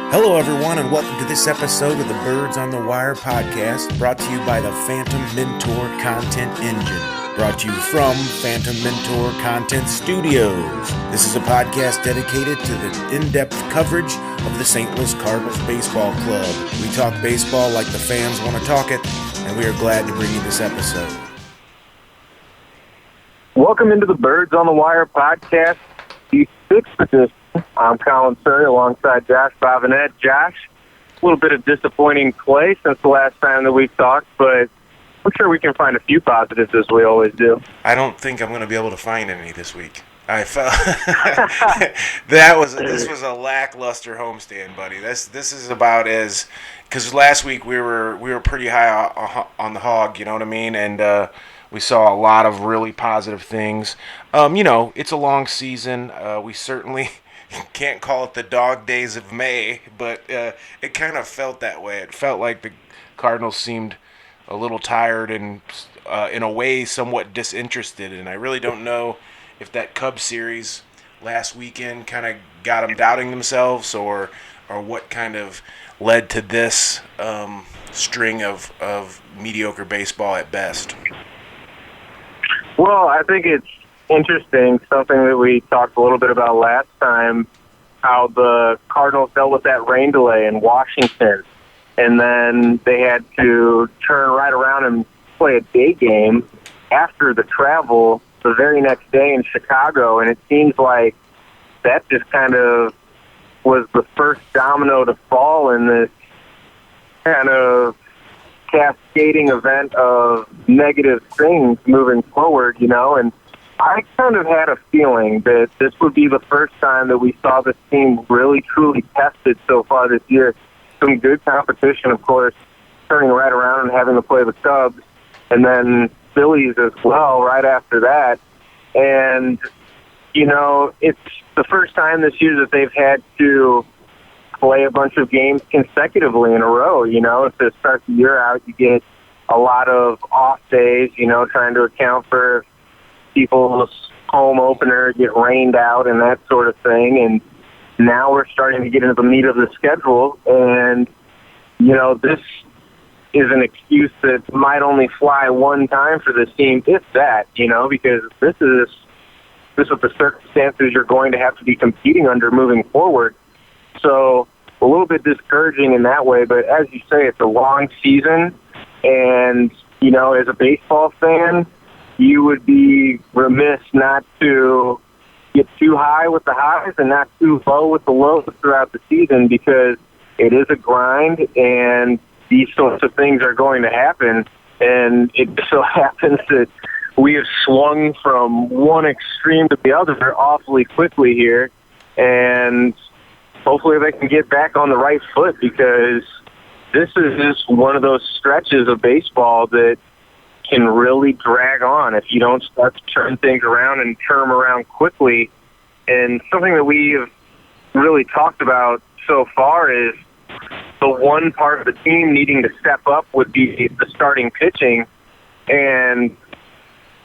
Hello, everyone, and welcome to this episode of the Birds on the Wire podcast, brought to you by the Phantom Mentor Content Engine, brought to you from Phantom Mentor Content Studios. This is a podcast dedicated to the in-depth coverage of the St. Louis Cardinals Baseball Club. We talk baseball like the fans want to talk it, and we are glad to bring you this episode. Welcome into the Birds on the Wire podcast, the 6th edition. I'm Colin Surrey alongside Josh Bobinet. Josh, a little bit of disappointing play since the last time that we've talked, but I'm sure we can find a few positives as we always do. I don't think I'm going to be able to find any this week. I felt this was a lackluster homestand, buddy. This is about as, because last week we were pretty high on the hog, you know what I mean, and we saw a lot of really positive things. It's a long season. We certainly can't call it the dog days of May, but it kind of felt that way. It felt like the Cardinals seemed a little tired and, in a way, somewhat disinterested. And I really don't know if that Cubs series last weekend kind of got them doubting themselves, or what kind of led to this string of mediocre baseball at best. Well, I think it's interesting, something that we talked a little bit about last time, how the Cardinals dealt with that rain delay in Washington, and then they had to turn right around and play a day game after the travel the very next day in Chicago, and it seems like that just kind of was the first domino to fall in this kind of cascading event of negative things moving forward, and I kind of had a feeling that this would be the first time that we saw this team really, truly tested so far this year. Some good competition, of course, turning right around and having to play the Cubs, and then Phillies as well right after that. And, it's the first time this year that they've had to play a bunch of games consecutively in a row. To start the year out, you get a lot of off days, trying to account for people's home opener get rained out and that sort of thing. And now we're starting to get into the meat of the schedule. And, this is an excuse that might only fly one time for this team, if that, because this is what the circumstances you're going to have to be competing under moving forward. So a little bit discouraging in that way, but as you say, it's a long season, and, as a baseball fan, you would be remiss not to get too high with the highs and not too low with the lows throughout the season, because it is a grind, and these sorts of things are going to happen, and it so happens that we have swung from one extreme to the other awfully quickly here, and hopefully they can get back on the right foot, because this is just one of those stretches of baseball that can really drag on if you don't start to turn things around and turn them around quickly. And something that we've really talked about so far is the one part of the team needing to step up would be the starting pitching. And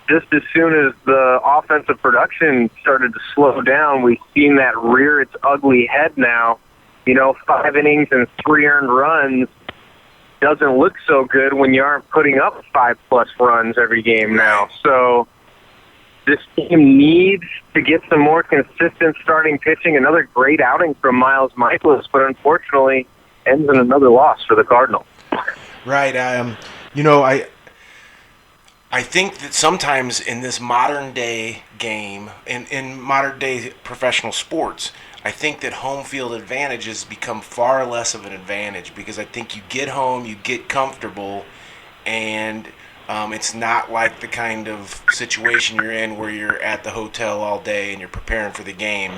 just as soon as the offensive production started to slow down, we've seen that rear its ugly head now. 5 innings and 3 earned runs doesn't look so good when you aren't putting up 5+ runs every game now. So this team needs to get some more consistent starting pitching. Another great outing from Miles Michaelis, but unfortunately ends in another loss for the Cardinals. Right. I think that sometimes in this modern day game, in modern day professional sports, I think that home field advantages become far less of an advantage, because I think you get home, you get comfortable, and it's not like the kind of situation you're in where you're at the hotel all day and you're preparing for the game,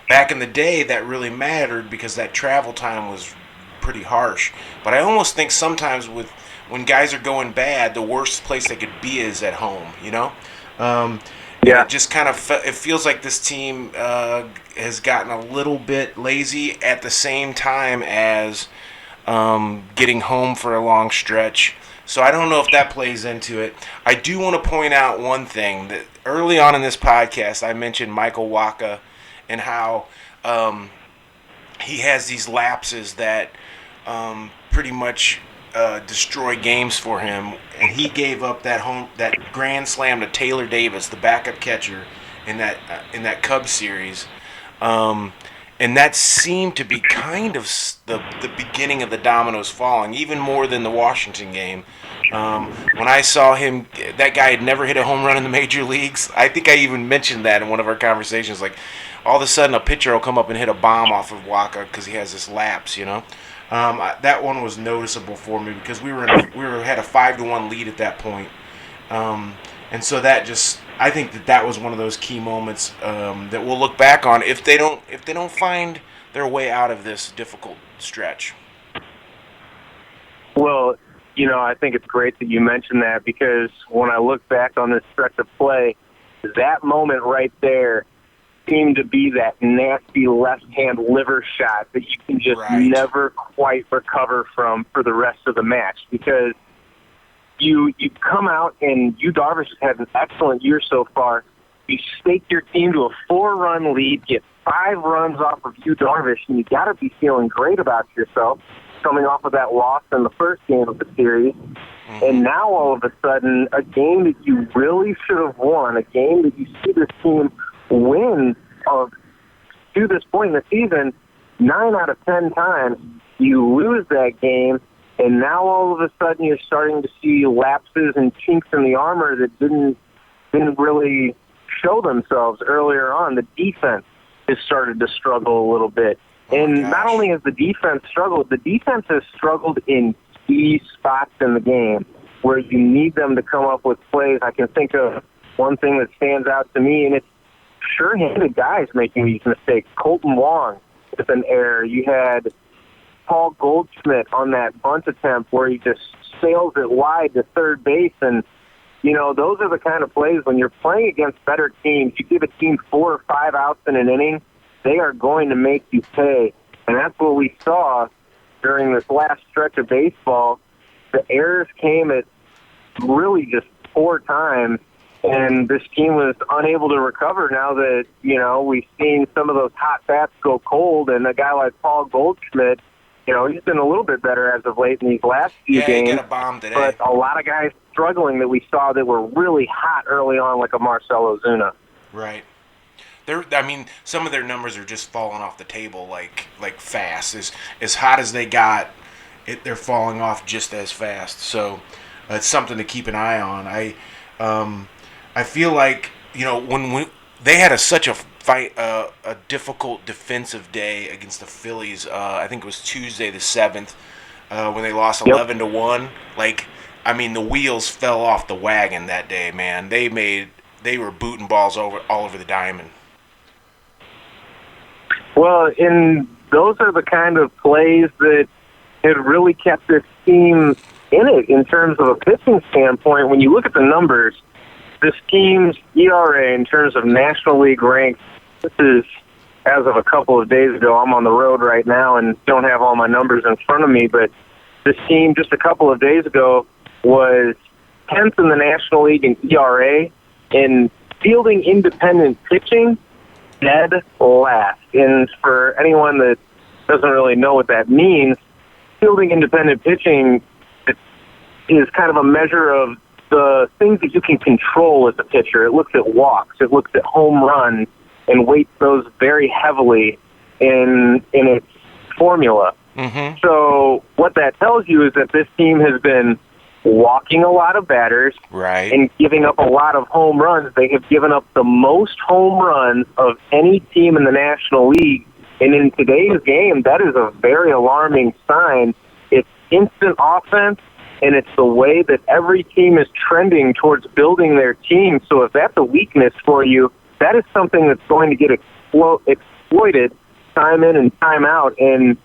Back in the day, that really mattered because that travel time was pretty harsh. But I almost think sometimes when guys are going bad, the worst place they could be is at home, Yeah. It just kind of it feels like this team has gotten a little bit lazy at the same time as getting home for a long stretch. So I don't know if that plays into it. I do want to point out one thing, that early on in this podcast I mentioned Michael Wacha and how he has these lapses that pretty much destroy games for him, and he gave up that grand slam to Taylor Davis, the backup catcher, in that Cubs series. And that seemed to be kind of the beginning of the dominoes falling, even more than the Washington game. When I saw him, that guy had never hit a home run in the major leagues. I think I even mentioned that in one of our conversations. Like, all of a sudden, a pitcher will come up and hit a bomb off of Waka because he has this lapse, That one was noticeable for me because we had a 5-1 lead at that point. And so I think that was one of those key moments that we'll look back on if they don't find their way out of this difficult stretch. Well, I think it's great that you mentioned that, because when I look back on this stretch of play, that moment right there seemed to be that nasty left-hand liver shot that you can just never quite recover from for the rest of the match, because you come out and Darvish has had an excellent year so far. You stake your team to a 4-run lead, get 5 runs off of Darvish, and you got to be feeling great about yourself coming off of that loss in the first game of the series. Mm-hmm. And now all of a sudden, a game that you really should have won, a game that you see this team win to this point in the season, 9 out of 10 times, you lose that game. And now all of a sudden you're starting to see lapses and chinks in the armor that didn't really show themselves earlier on. The defense has started to struggle a little bit. And not only has the defense has struggled in key spots in the game where you need them to come up with plays. I can think of one thing that stands out to me, and it's sure-handed guys making these mistakes. Colton Wong with an error. You had Paul Goldschmidt on that bunt attempt where he just sails it wide to third base. And, those are the kind of plays when you're playing against better teams. You give a team 4 or 5 outs in an inning, they are going to make you pay. And that's what we saw during this last stretch of baseball. The errors came at really just 4 times, and this team was unable to recover now that, we've seen some of those hot bats go cold, and a guy like Paul Goldschmidt, he's been a little bit better as of late in these last few games. He got a bomb today. But a lot of guys struggling that we saw that were really hot early on, like a Marcell Ozuna. Right. Some of their numbers are just falling off the table like fast. As hot as they got, they're falling off just as fast. So it's something to keep an eye on. I feel like when they had such a difficult defensive day against the Phillies. I think it was Tuesday the 7th when they lost 11-1. The wheels fell off the wagon that day, man. They were booting balls all over the diamond. Well, and those are the kind of plays that had really kept this team in it in terms of a pitching standpoint. When you look at the numbers, this team's ERA in terms of National League ranks, this is as of a couple of days ago. I'm on the road right now and don't have all my numbers in front of me, but this team just a couple of days ago was 10th in the National League in ERA, and fielding independent pitching, dead last. And for anyone that doesn't really know what that means, fielding independent pitching is kind of a measure of the things that you can control as a pitcher. It looks at walks, it looks at home runs, and weights those very heavily in its formula. Mm-hmm. So what that tells you is that this team has been walking a lot of batters and giving up a lot of home runs. They have given up the most home runs of any team in the National League. And in today's game, that is a very alarming sign. It's instant offense, and it's the way that every team is trending towards building their team. So if that's a weakness for you, that is something that's going to get exploited time in and time out. And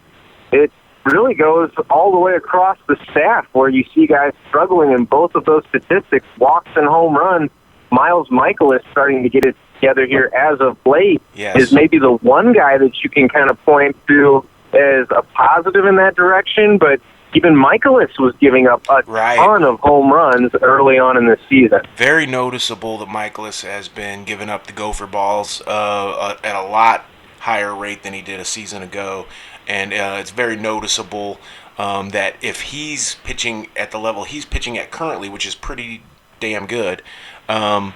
it really goes all the way across the staff where you see guys struggling in both of those statistics, walks and home runs. Miles Michaelis starting to get it together here as of late is maybe the one guy that you can kind of point to as a positive in that direction, but even Michaelis was giving up a ton of home runs early on in this season. Very noticeable that Michaelis has been giving up the gopher balls at a lot higher rate than he did a season ago, and it's very noticeable that if he's pitching at the level he's pitching at currently, which is pretty damn good, and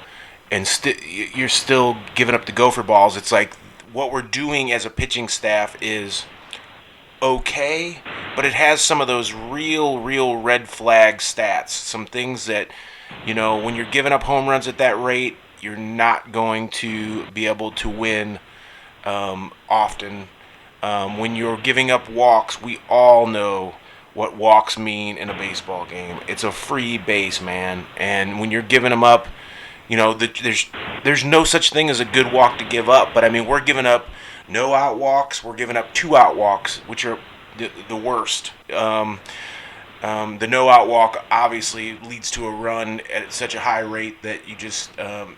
you're still giving up the gopher balls. It's like what we're doing as a pitching staff is okay, but it has some of those real red flag stats. Some things that, when you're giving up home runs at that rate, you're not going to be able to win often. When you're giving up walks, we all know what walks mean in a baseball game. It's a free base, man. And when you're giving them up, there's no such thing as a good walk to give up. But, I mean, we're giving up no out walks. We're giving up 2 out walks, which are the worst. The no out walk obviously leads to a run at such a high rate that you just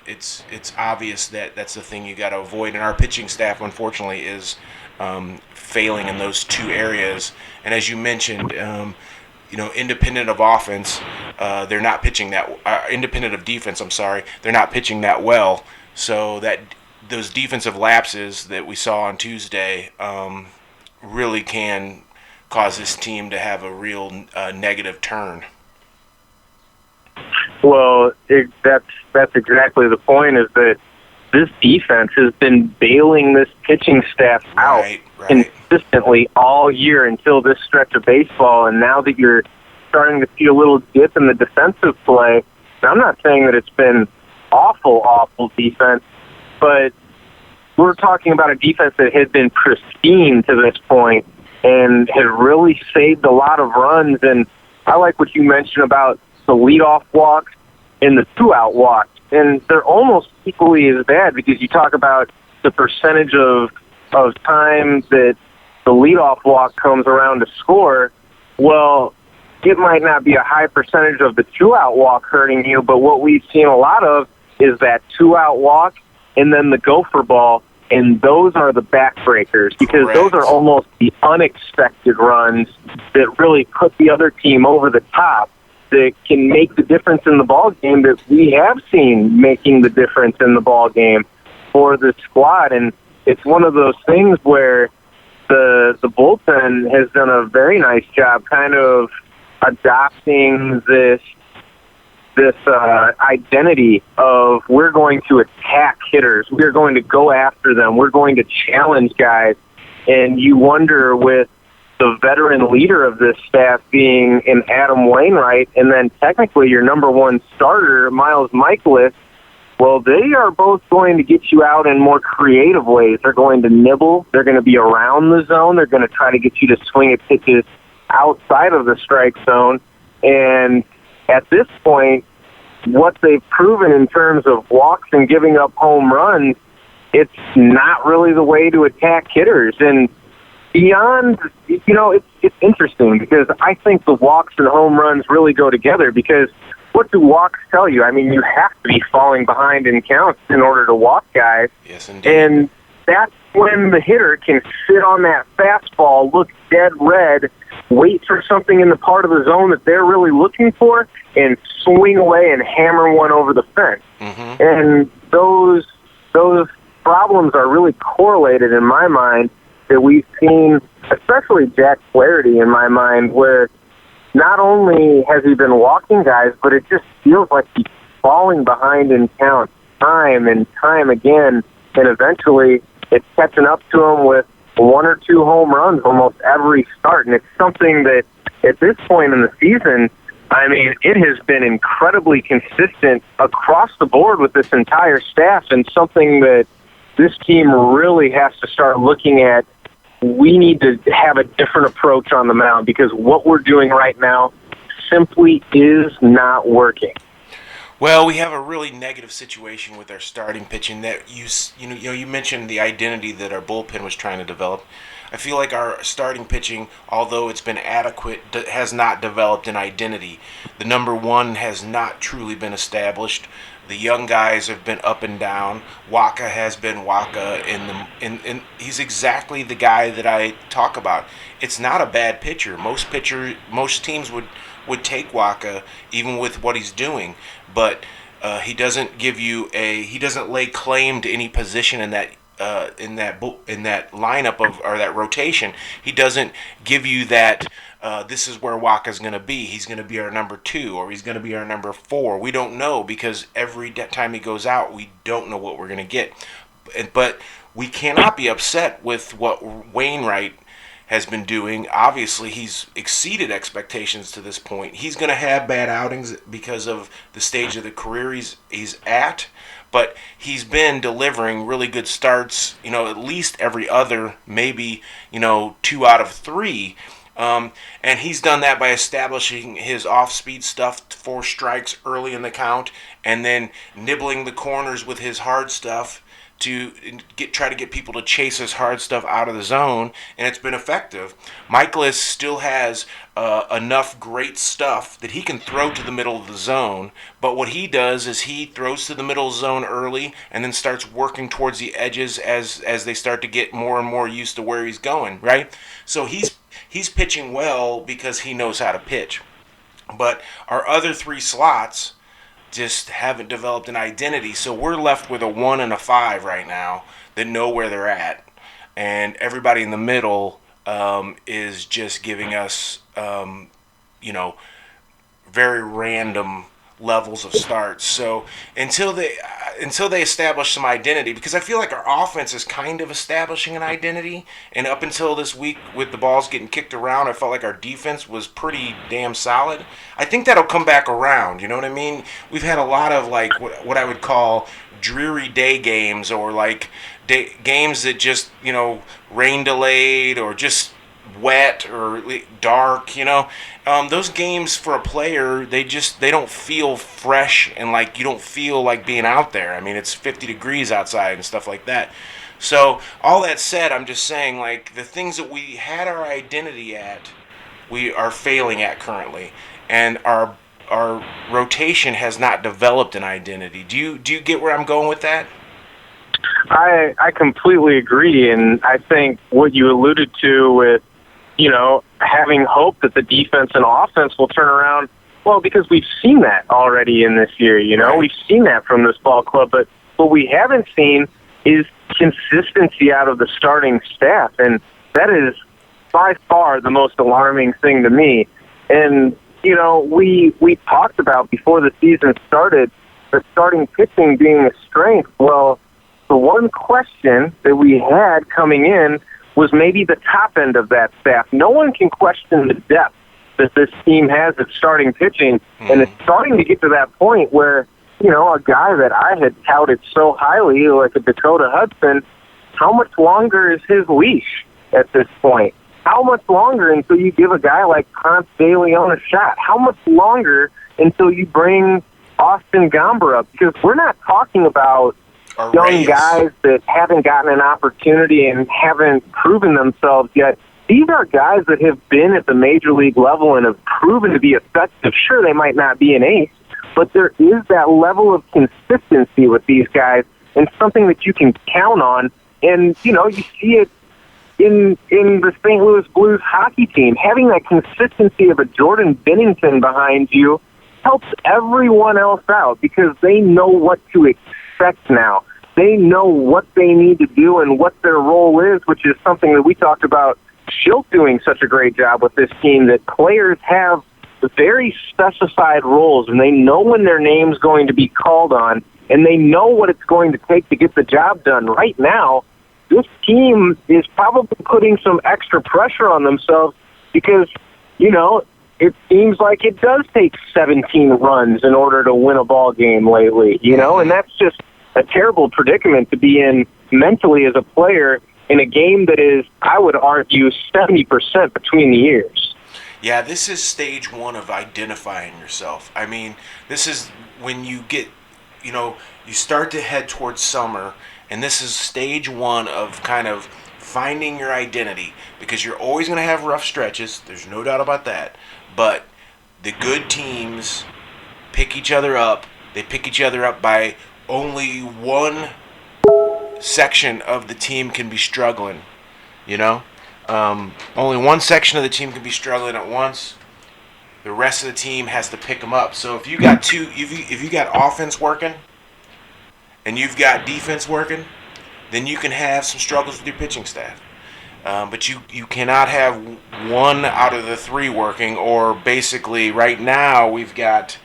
it's obvious that that's the thing you got to avoid. And our pitching staff, unfortunately, is failing in those 2 areas. And as you mentioned, independent of offense, they're not pitching that. Independent of defense, I'm sorry, they're not pitching that well. So that those defensive lapses that we saw on Tuesday really can cause this team to have a real negative turn. Well, that's exactly the point, is that this defense has been bailing this pitching staff out Right. consistently all year until this stretch of baseball, and now that you're starting to see a little dip in the defensive play, and I'm not saying that it's been awful defense, but we're talking about a defense that had been pristine to this point and had really saved a lot of runs. And I like what you mentioned about the leadoff walks and the 2-out walks. And they're almost equally as bad, because you talk about the percentage of time that the leadoff walk comes around to score. Well, it might not be a high percentage of the 2-out walk hurting you, but what we've seen a lot of is that 2-out walk and then the gopher ball, and those are the backbreakers, because Correct. Those are almost the unexpected runs that really put the other team over the top, that can make the difference in the ball game, that we have seen making the difference in the ball game for the squad. And it's one of those things where the bullpen has done a very nice job kind of adopting this identity of, we're going to attack hitters, we're going to go after them, we're going to challenge guys. And you wonder, with the veteran leader of this staff being an Adam Wainwright, and then technically your number 1 starter, Miles Michaelis, well, they are both going to get you out in more creative ways. They're going to nibble. They're going to be around the zone. They're going to try to get you to swing at pitches outside of the strike zone. And at this point, what they've proven in terms of walks and giving up home runs, it's not really the way to attack hitters. And beyond, it's interesting, because I think the walks and home runs really go together, because what do walks tell you? I mean, you have to be falling behind in counts in order to walk guys. Yes, indeed. And that's when the hitter can sit on that fastball, look dead red, wait for something in the part of the zone that they're really looking for, and swing away and hammer one over the fence. Mm-hmm. And those problems are really correlated in my mind, that we've seen, especially Jack Flaherty in my mind, where not only has he been walking guys, but it just feels like he's falling behind in count time and time again, and eventually it's catching up to him with 1 or 2 home runs almost every start. And it's something that at this point in the season, I mean, it has been incredibly consistent across the board with this entire staff, and something that this team really has to start looking at. We need to have a different approach on the mound, because what we're doing right now simply is not working. Well, we have a really negative situation with our starting pitching. That you mentioned the identity that our bullpen was trying to develop. I feel like our starting pitching, although it's been adequate, has not developed an identity. The number 1 has not truly been established. The young guys have been up and down. Waka has been Waka, and he's exactly the guy that I talk about. It's not a bad pitcher. Most teams would take Waka even with what he's doing, but he doesn't give you he doesn't lay claim to any position in that in that lineup or that rotation. He doesn't give you that. This is where Waka's going to be. He's going to be our number 2, or he's going to be our number 4. We don't know, because every time he goes out, we don't know what we're going to get. But we cannot be upset with what Wainwright has been doing. Obviously, he's exceeded expectations to this point. He's going to have bad outings because of the stage of the career he's at, but he's been delivering really good starts, at least every other, maybe, 2 out of 3. And he's done that by establishing his off-speed stuff for strikes early in the count, and then nibbling the corners with his hard stuff to try to get people to chase his hard stuff out of the zone, and it's been effective. Michaelis still has enough great stuff that he can throw to the middle of the zone, but what he does is he throws to the middle of the zone early and then starts working towards the edges as they start to get more and more used to where he's going, right? So he's pitching well because he knows how to pitch. But our other 3 slots just haven't developed an identity, so we're left with a 1 and a 5 right now that know where they're at, and everybody in the middle is just giving us very random levels of starts. So until they establish some identity, because I feel like our offense is kind of establishing an identity, and up until this week with the balls getting kicked around, I felt like our defense was pretty damn solid. I think that'll come back around, you know what I mean? We've had a lot of like what I would call dreary day games, or like games that just, rain delayed or just wet or dark, those games for a player, they don't feel fresh, and like you don't feel like being out there. I mean, it's 50 degrees outside and stuff like that. So all that said, I'm just saying, like, the things that we had our identity at, we are failing at currently, and our rotation has not developed an identity. Do you get where I'm going with that? I completely agree, and I think what you alluded to with, having hope that the defense and offense will turn around, well, because we've seen that already in this year, Right. We've seen that from this ball club, but what we haven't seen is consistency out of the starting staff, and that is by far the most alarming thing to me. And, we talked about before the season started the starting pitching being a strength. Well, the one question that we had coming in was maybe the top end of that staff. No one can question the depth that this team has at starting pitching, and it's starting to get to that point where, a guy that I had touted so highly, like a Dakota Hudson, how much longer is his leash at this point? How much longer until you give a guy like Ponce de Leon a shot? How much longer until you bring Austin Gomber up? Because we're not talking about young guys that haven't gotten an opportunity and haven't proven themselves yet. These are guys that have been at the major league level and have proven to be effective. Sure, they might not be an ace, but there is that level of consistency with these guys, and something that you can count on. And, you see it in the St. Louis Blues hockey team. Having that consistency of a Jordan Binnington behind you helps everyone else out, because they know what to expect now. They know what they need to do and what their role is, which is something that we talked about Schilt doing such a great job with this team, that players have very specified roles, and they know when their name's going to be called on, and they know what it's going to take to get the job done. Right now, this team is probably putting some extra pressure on themselves because, it seems like it does take 17 runs in order to win a ball game lately, and that's just a terrible predicament to be in mentally as a player in a game that is, I would argue, 70% between the ears. Yeah, this is stage 1 of identifying yourself. I mean, this is when you get, you start to head towards summer, and this is stage 1 of kind of finding your identity, because you're always going to have rough stretches. There's no doubt about that. But the good teams pick each other up. They pick each other up by only one section of the team can be struggling, only one section of the team can be struggling at once. The rest of the team has to pick them up. So if you got offense working and you've got defense working, then you can have some struggles with your pitching staff. But you cannot have one out of the three working, or basically right now we've got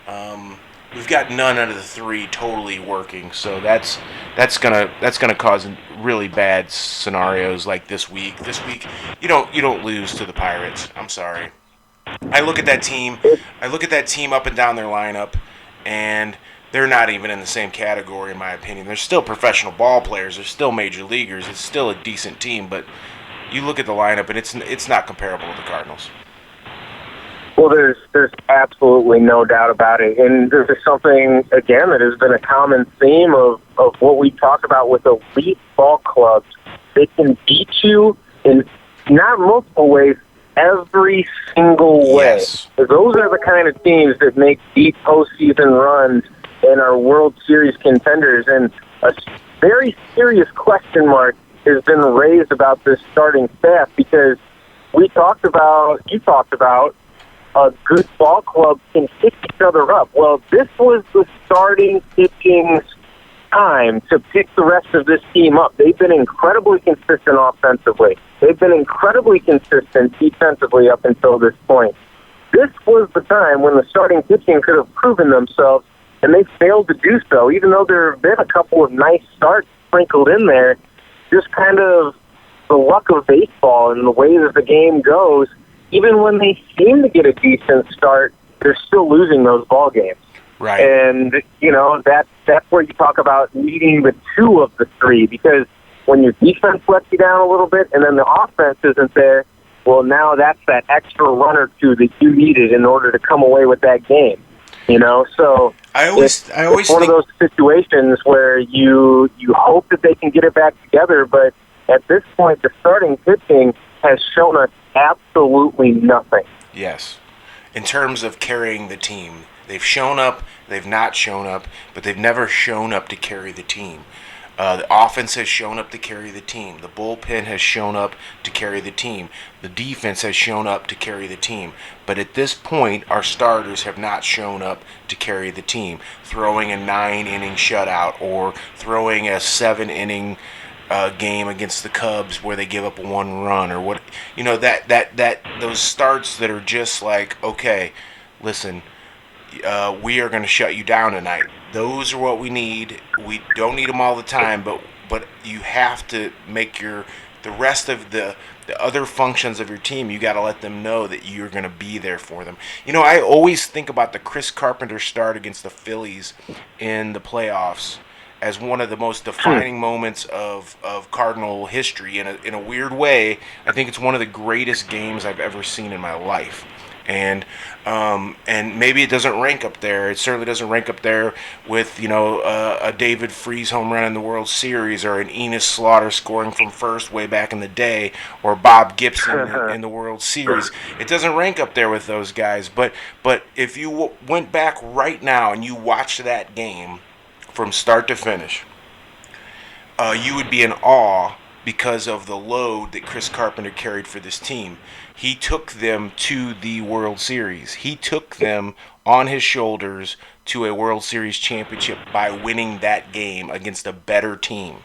none out of the three totally working. So that's gonna cause really bad scenarios like this week. This week you don't lose to the Pirates. I'm sorry. I look at that team. I look at that team up and down their lineup, and they're not even in the same category in my opinion. They're still professional ball players. They're still major leaguers. It's still a decent team, but you look at the lineup and it's not comparable to the Cardinals. Well, there's absolutely no doubt about it. And this is something, again, that has been a common theme of what we talk about with elite ball clubs. They can beat you in not multiple ways, every single way. Yes. Those are the kind of teams that make deep postseason runs and are World Series contenders. And a very serious question mark has been raised about this starting staff, because you talked about a good ball club can pick each other up. Well, this was the starting pitching's time to pick the rest of this team up. They've been incredibly consistent offensively. They've been incredibly consistent defensively up until this point. This was the time when the starting pitching could have proven themselves, and they failed to do so, even though there have been a couple of nice starts sprinkled in there. Just kind of the luck of baseball and the way that the game goes. Even when they seem to get a decent start, they're still losing those ball games. Right. And, that's where you talk about needing the two of the three, because when your defense lets you down a little bit and then the offense isn't there, well, now that's that extra run or two that you needed in order to come away with that game. So it's one of those situations where you hope that they can get it back together, but at this point, the starting pitching has shown us absolutely nothing. Yes. In terms of carrying the team, they've shown up, they've not shown up, but they've never shown up to carry the team. The offense has shown up to carry the team. The bullpen has shown up to carry the team. The defense has shown up to carry the team. But at this point, our starters have not shown up to carry the team. Throwing a 9-inning shutout or throwing a 7-inning game against the Cubs where they give up one run, or what, that those starts that are just like, okay, listen, we are going to shut you down tonight. Those are what we need. We don't need them all the time, but you have to make the rest of the other functions of your team, you got to let them know that you're going to be there for them. I always think about the Chris Carpenter start against the Phillies in the playoffs as one of the most defining moments of Cardinal history. In a weird way, I think it's one of the greatest games I've ever seen in my life. And maybe it doesn't rank up there. It certainly doesn't rank up there with a David Freese home run in the World Series, or an Enos Slaughter scoring from first way back in the day, or Bob Gibson in the World Series. It doesn't rank up there with those guys. But if you went back right now and you watched that game from start to finish, you would be in awe because of the load that Chris Carpenter carried for this team. He took them to the World Series. He took them on his shoulders to a World Series championship by winning that game against a better team.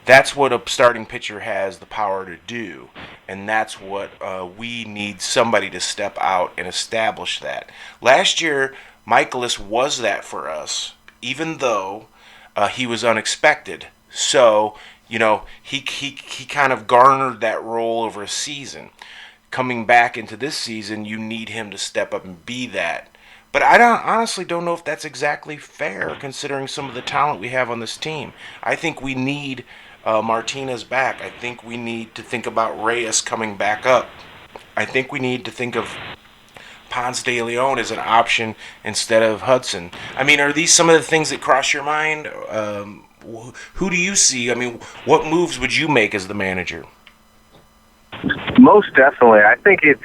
That's what a starting pitcher has the power to do, and that's what we need somebody to step out and establish that. Last year, Michaelis was that for us, even though he was unexpected. So, he kind of garnered that role over a season. Coming back into this season, you need him to step up and be that. But I honestly don't know if that's exactly fair, considering some of the talent we have on this team. I think we need Martinez back. I think we need to think about Reyes coming back up. I think we need to think of Ponce de Leon as an option instead of Hudson. I mean, are these some of the things that cross your mind? Who do you see? I mean, what moves would you make as the manager? Most definitely. I think it's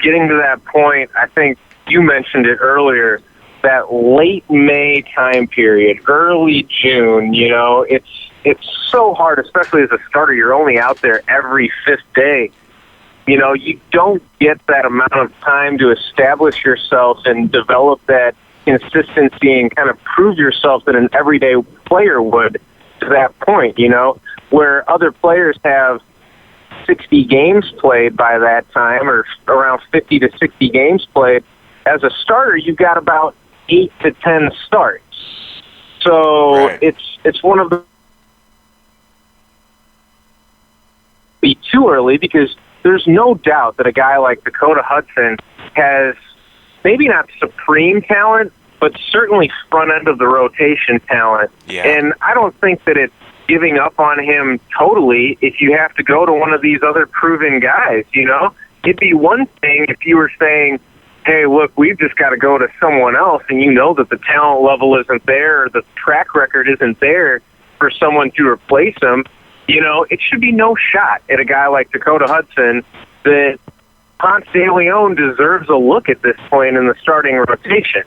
getting to that point. I think you mentioned it earlier, that late May time period, early June. It's so hard, especially as a starter. You're only out there every fifth day. You don't get that amount of time to establish yourself and develop that consistency and kind of prove yourself that an everyday player would to that point, where other players have 60 games played by that time, or around 50 to 60 games played. As a starter, you've got about 8 to 10 starts. So Right. it's one of the be too early, because there's no doubt that a guy like Dakota Hudson has maybe not supreme talent, but certainly front end of the rotation talent. Yeah. And I don't think that it's giving up on him totally if you have to go to one of these other proven guys, It'd be one thing if you were saying, hey, look, we've just got to go to someone else, and you know that the talent level isn't there, or the track record isn't there for someone to replace him. It should be no shot at a guy like Dakota Hudson that Ponce de Leon deserves a look at this point in the starting rotation.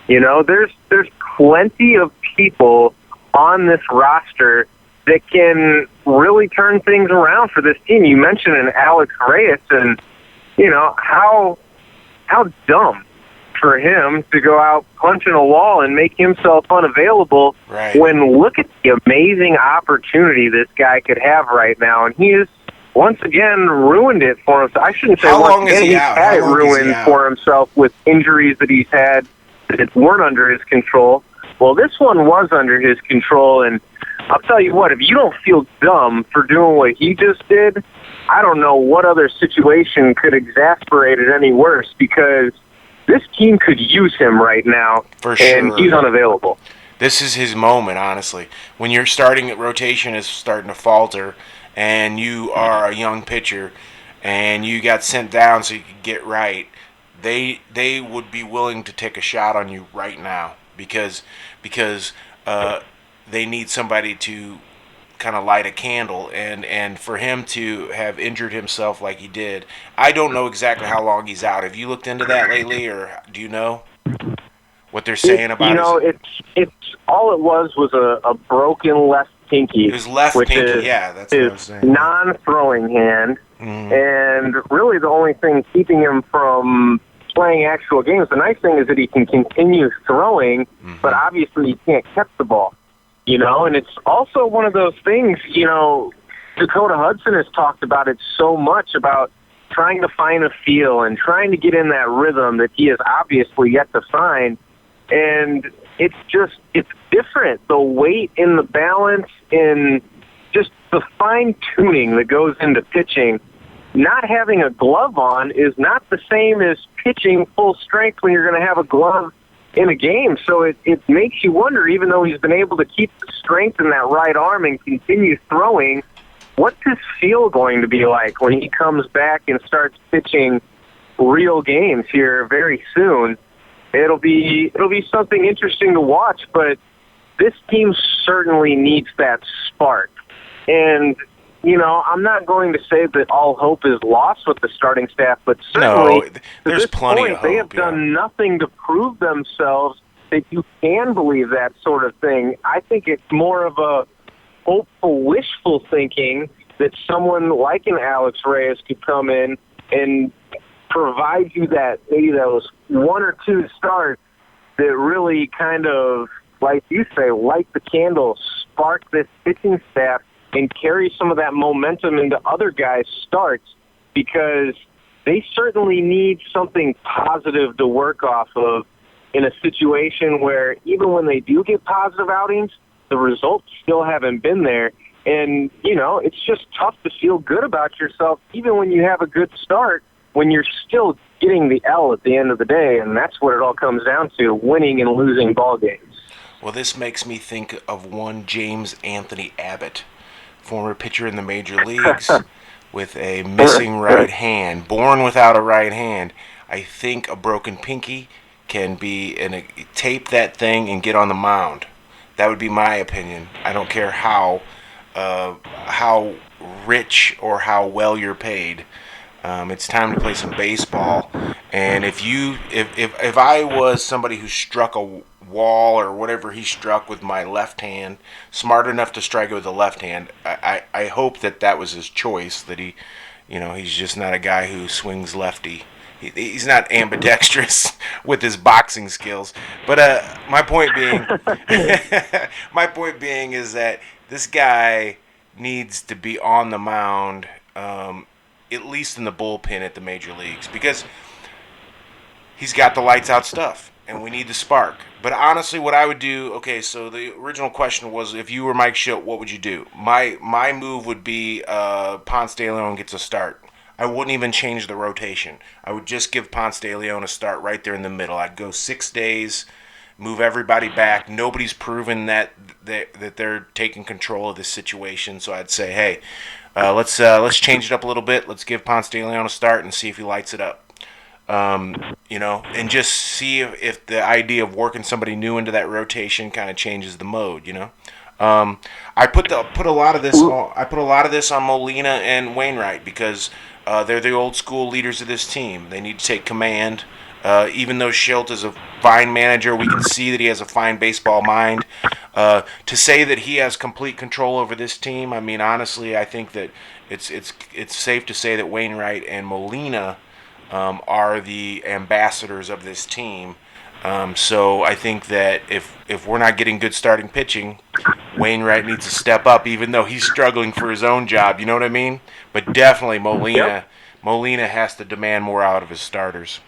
There's plenty of people on this roster that can really turn things around for this team. You mentioned an Alex Reyes, and how dumb for him to go out punching a wall and make himself unavailable. Right. When look at the amazing opportunity this guy could have right now, and he has once again ruined it for himself. I shouldn't say How long once is again. he He's out? had How it long is he ruined out? for himself with injuries that he's had that weren't under his control. Well, this one was under his control, and I'll tell you what, if you don't feel dumb for doing what he just did, I don't know what other situation could exasperate it any worse, because this team could use him right now, For and sure. he's unavailable. This is his moment, honestly. When your starting rotation is starting to falter, and you are a young pitcher, and you got sent down so you could get right, they would be willing to take a shot on you right now, because they need somebody to kind of light a candle, and for him to have injured himself like he did, I don't know exactly how long he's out. Have you looked into that lately, or do you know what they're saying about his... It's all it was a broken left pinky. His left which pinky, is yeah, that's what I was his saying. non-throwing hand, Mhm. and really the only thing keeping him from playing actual games. The nice thing is that he can continue throwing, but obviously he can't catch the ball. And it's also one of those things, Dakota Hudson has talked about it so much, about trying to find a feel and trying to get in that rhythm that he has obviously yet to find. And it's different. The weight in the balance and just the fine-tuning that goes into pitching. Not having a glove on is not the same as pitching full strength when you're going to have a glove in a game. So it makes you wonder, even though he's been able to keep the strength in that right arm and continue throwing, what's his feel going to be like when he comes back and starts pitching real games here very soon? It'll be something interesting to watch, but this team certainly needs that spark. And I'm not going to say that all hope is lost with the starting staff, but certainly there's plenty of hope. They have done nothing to prove themselves that you can believe that sort of thing. I think it's more of a hopeful, wishful thinking that someone like an Alex Reyes could come in and provide you that, maybe those one or two starts that really kind of, like you say, light the candle, spark this pitching staff, and carry some of that momentum into other guys' starts, because they certainly need something positive to work off of in a situation where even when they do get positive outings, the results still haven't been there. And, it's just tough to feel good about yourself, even when you have a good start, when you're still getting the L at the end of the day, and that's what it all comes down to, winning and losing ball games. Well, this makes me think of one James Anthony Abbott, former pitcher in the major leagues with a missing right hand, born without a right hand. I think a broken pinky can be tape that thing and get on the mound. That would be my opinion. I don't care how rich or how well you're paid. It's time to play some baseball. And if I was somebody who struck a wall or whatever he struck with my left hand, smart enough to strike it with the left hand, I hope that was his choice, that he's just not a guy who swings lefty. He's not ambidextrous with his boxing skills. But my point being is that this guy needs to be on the mound, at least in the bullpen at the major leagues, because he's got the lights out stuff, and we need the spark. But honestly, what I would do, okay, so the original question was, if you were Mike Schilt, what would you do? My move would be Ponce de Leon gets a start. I wouldn't even change the rotation. I would just give Ponce de Leon a start right there in the middle. I'd go 6 days, move everybody back. Nobody's proven that they're taking control of this situation, so I'd say, hey, let's change it up a little bit. Let's give Ponce de Leon a start and see if he lights it up. And just see if the idea of working somebody new into that rotation kind of changes the mode. I put a lot of this on Molina and Wainwright because they're the old school leaders of this team. They need to take command. Even though Schilt is a fine manager, we can see that he has a fine baseball mind. To say that he has complete control over this team, I mean, honestly, I think that it's safe to say that Wainwright and Molina are the ambassadors of this team. So I think that if we're not getting good starting pitching, Wainwright needs to step up, even though he's struggling for his own job. You know what I mean? But definitely Molina has to demand more out of his starters.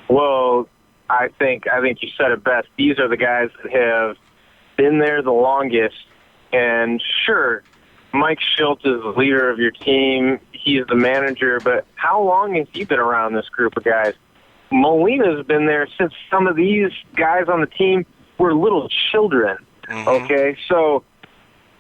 Well, I think you said it best. These are the guys that have been there the longest. And sure, Mike Schilt is the leader of your team. He's the manager, but how long has he been around this group of guys? Molina's been there since some of these guys on the team were little children. Mm-hmm. Okay, so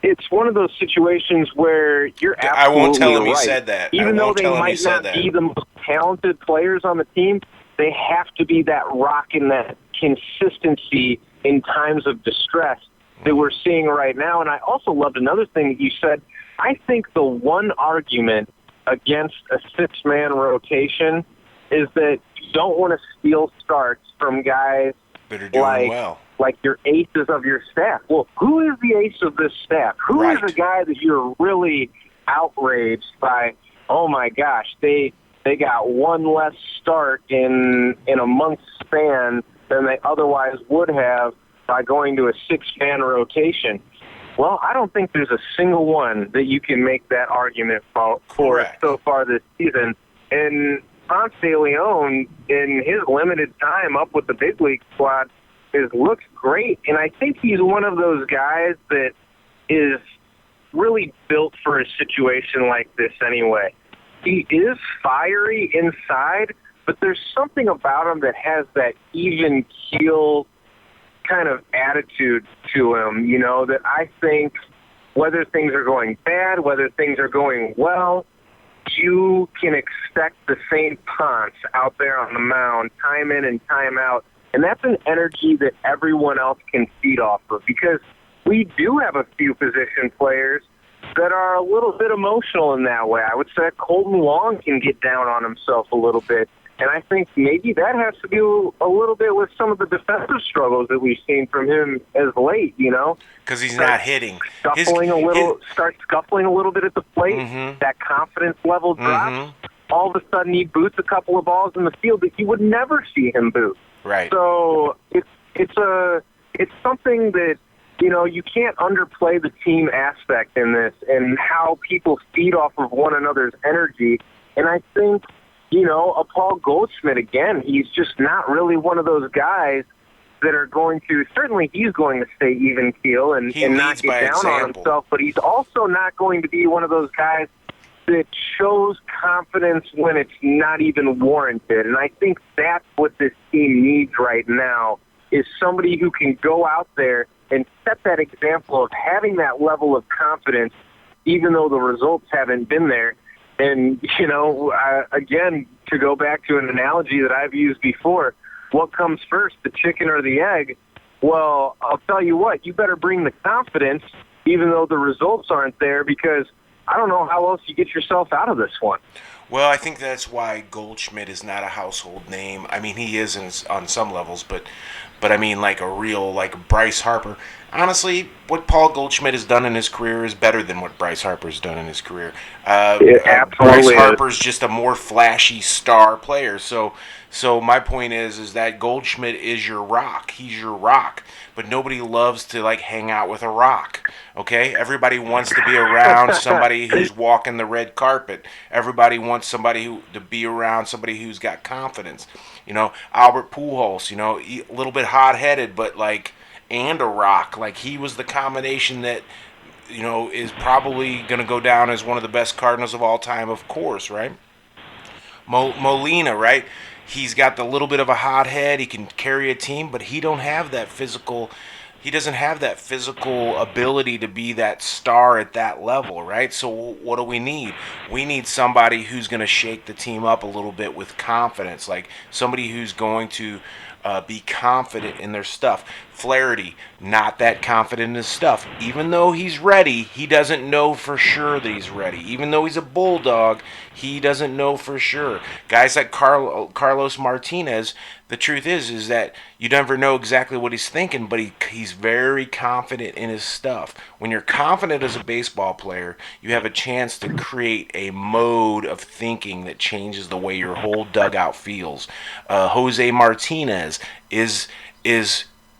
it's one of those situations where you're absolutely right. I won't tell him he said that. Even though they might not be the most talented players on the team, they have to be that rock and that consistency in times of distress that we're seeing right now. And I also loved another thing that you said. I think the one argument against a six-man rotation is that you don't want to steal starts from guys that are doing like your aces of your staff. Well, who is the ace of this staff? Who is the guy that you're really outraged by? Oh my gosh, they got one less start in a month's span than they otherwise would have by going to a six-man rotation. Well, I don't think there's a single one that you can make that argument for so far this season. And Ponce de Leon, in his limited time up with the big league squad, looks great. And I think he's one of those guys that is really built for a situation like this anyway. He is fiery inside, but there's something about him that has that even keel kind of attitude to him, that I think whether things are going bad, whether things are going well, you can expect the same Ponce out there on the mound time in and time out. And that's an energy that everyone else can feed off of, because we do have a few position players that are a little bit emotional in that way. I would say Colton Long can get down on himself a little bit. And I think maybe that has to do a little bit with some of the defensive struggles that we've seen from him as late, Because he's not hitting. Starts scuffling a little bit at the plate. Mm-hmm. That confidence level drops. Mm-hmm. All of a sudden he boots a couple of balls in the field that you would never see him boot. Right. So it's something that, you can't underplay the team aspect in this and how people feed off of one another's energy. And I think, a Paul Goldschmidt, again, he's just not really one of those guys that are going to, certainly he's going to stay even keel and not get down on himself, but he's also not going to be one of those guys that shows confidence when it's not even warranted. And I think that's what this team needs right now, is somebody who can go out there and set that example of having that level of confidence, even though the results haven't been there. And, again, to go back to an analogy that I've used before, what comes first, the chicken or the egg? Well, I'll tell you what, you better bring the confidence, even though the results aren't there, because I don't know how else you get yourself out of this one. Well, I think that's why Goldschmidt is not a household name. I mean, he is on some levels, but I mean, like a real like Bryce Harper. Honestly, what Paul Goldschmidt has done in his career is better than what Bryce Harper's done in his career. It Bryce absolutely is. Harper's just a more flashy star player. So my point is that Goldschmidt is your rock. He's your rock. But nobody loves to like hang out with a rock. Okay, everybody wants to be around somebody who's walking the red carpet. Everybody wants to be around somebody who's got confidence. Albert Pujols. A little bit hot headed, but like and a rock. Like he was the combination that is probably going to go down as one of the best Cardinals of all time, of course, right? Molina, right? He's got the little bit of a hot head. He can carry a team, but he don't have that physical. He doesn't have that physical ability to be that star at that level, right? So what do we need? We need somebody who's going to shake the team up a little bit with confidence, like somebody who's going to be confident in their stuff. Flaherty, not that confident in his stuff. Even though he's ready, he doesn't know for sure that he's ready. Even though he's a bulldog, he doesn't know for sure. Guys like Carlos Martinez, the truth is that you never know exactly what he's thinking, but he's very confident in his stuff. When you're confident as a baseball player, you have a chance to create a mode of thinking that changes the way your whole dugout feels. Jose Martinez is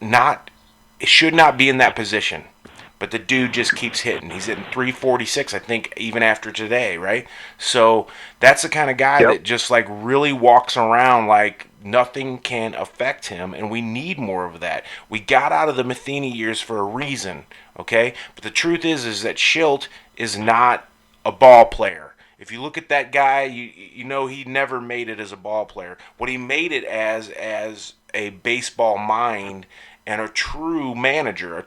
not should not be in that position. But the dude just keeps hitting. He's hitting 346, I think, even after today, right? So that's the kind of guy Yep. that just like really walks around like nothing can affect him, and we need more of that. We got out of the Matheny years for a reason, okay? But the truth is that Schilt is not a ball player. If you look at that guy, you know he never made it as a ball player. What he made it as a baseball mind and a true manager.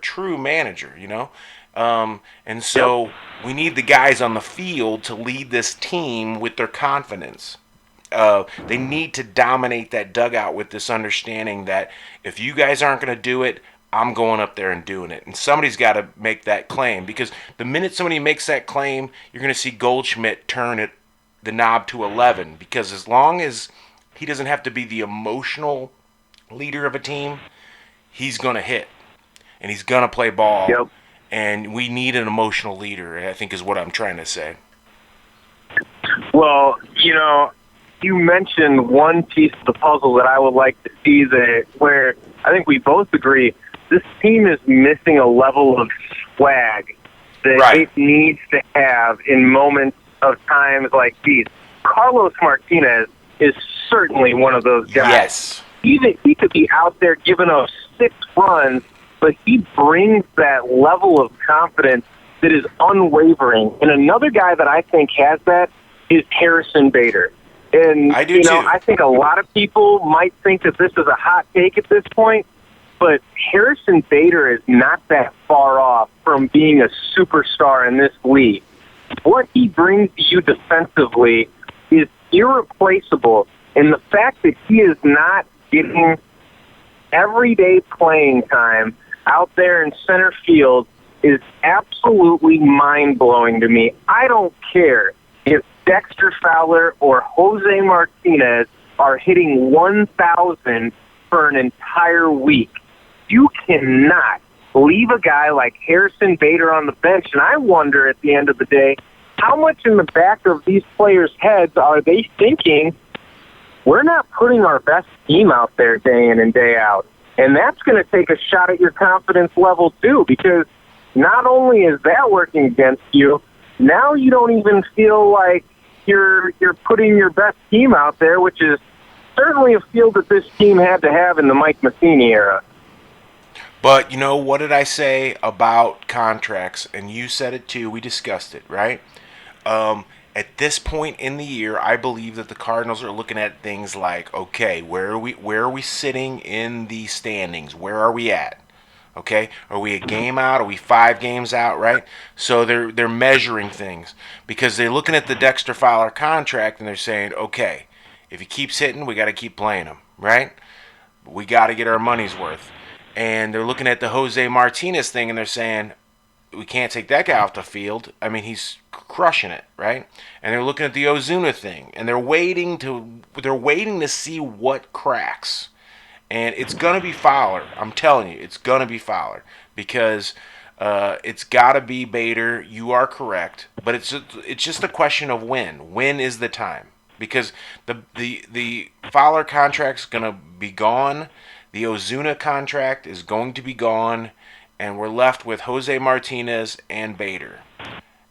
And Yep. so we need the guys on the field to lead this team with their confidence. They need to dominate that dugout with this understanding that if you guys aren't going to do it, I'm going up there and doing it. And somebody's got to make that claim, because the minute somebody makes that claim, you're going to see Goldschmidt turn the knob to 11, because as long as he doesn't have to be the emotional leader of a team, he's going to hit and he's going to play ball. Yep. And we need an emotional leader, I think is what I'm trying to say. Well, you mentioned one piece of the puzzle that I would like to see where I think we both agree this team is missing a level of swag that Right. it needs to have in moments of times like these. Carlos Martinez is certainly one of those guys. Yes. He could be out there giving us 6 runs, but he brings that level of confidence that is unwavering. And another guy that I think has that is Harrison Bader. And I do too. I think a lot of people might think that this is a hot take at this point, but Harrison Bader is not that far off from being a superstar in this league. What he brings to you defensively is irreplaceable. And the fact that he is not getting everyday playing time out there in center field is absolutely mind-blowing to me. I don't care if Dexter Fowler or Jose Martinez are hitting 1,000 for an entire week. You cannot leave a guy like Harrison Bader on the bench, and I wonder at the end of the day, how much in the back of these players' heads are they thinking, we're not putting our best team out there day in and day out? And that's going to take a shot at your confidence level, too, because not only is that working against you, now you don't even feel like you're putting your best team out there, which is certainly a field that this team had to have in the Mike Matheny era. But what did I say about contracts? And you said it too. We discussed it, right? At this point in the year, I believe that the Cardinals are looking at things like, okay, where are we sitting in the standings? Where are we at? Okay, are we a game out? Are we 5 games out? Right? So they're measuring things, because they're looking at the Dexter Fowler contract and they're saying, okay, if he keeps hitting, we got to keep playing him, right? We got to get our money's worth. And they're looking at the Jose Martinez thing and they're saying, we can't take that guy off the field. I mean, he's crushing it, right? And they're looking at the Ozuna thing, and they're waiting to see what cracks. And it's gonna be Fowler. I'm telling you, it's gonna be Fowler because it's got to be Bader. You are correct, but it's just a question of when. When is the time? Because the Fowler contract's gonna be gone. The Ozuna contract is going to be gone, and we're left with Jose Martinez and Bader,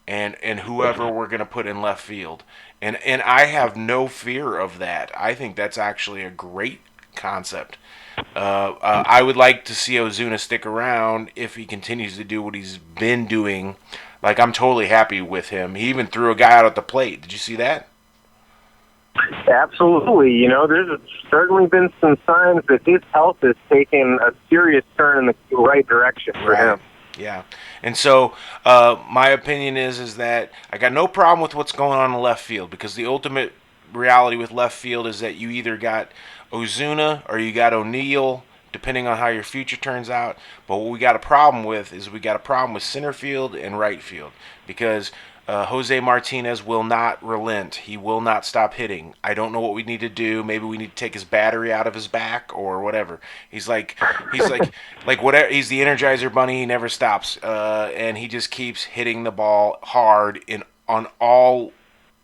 and whoever we're gonna put in left field. And I have no fear of that. I think that's actually a great concept. I would like to see Ozuna stick around if he continues to do what he's been doing. Like, I'm totally happy with him. He even threw a guy out at the plate. Did you see that? Absolutely. There's certainly been some signs that his health is taking a serious turn in the right direction for him. Yeah. And so my opinion is that I got no problem with what's going on in left field, because the ultimate reality with left field is that you either got Ozuna or you got O'Neill, depending on how your future turns out. But what we got a problem with is we got a problem with center field and right field, because Jose Martinez will not relent. He will not stop hitting. I don't know what we need to do. Maybe we need to take his battery out of his back or whatever. He's like whatever. He's the Energizer Bunny. He never stops, and he just keeps hitting the ball hard on all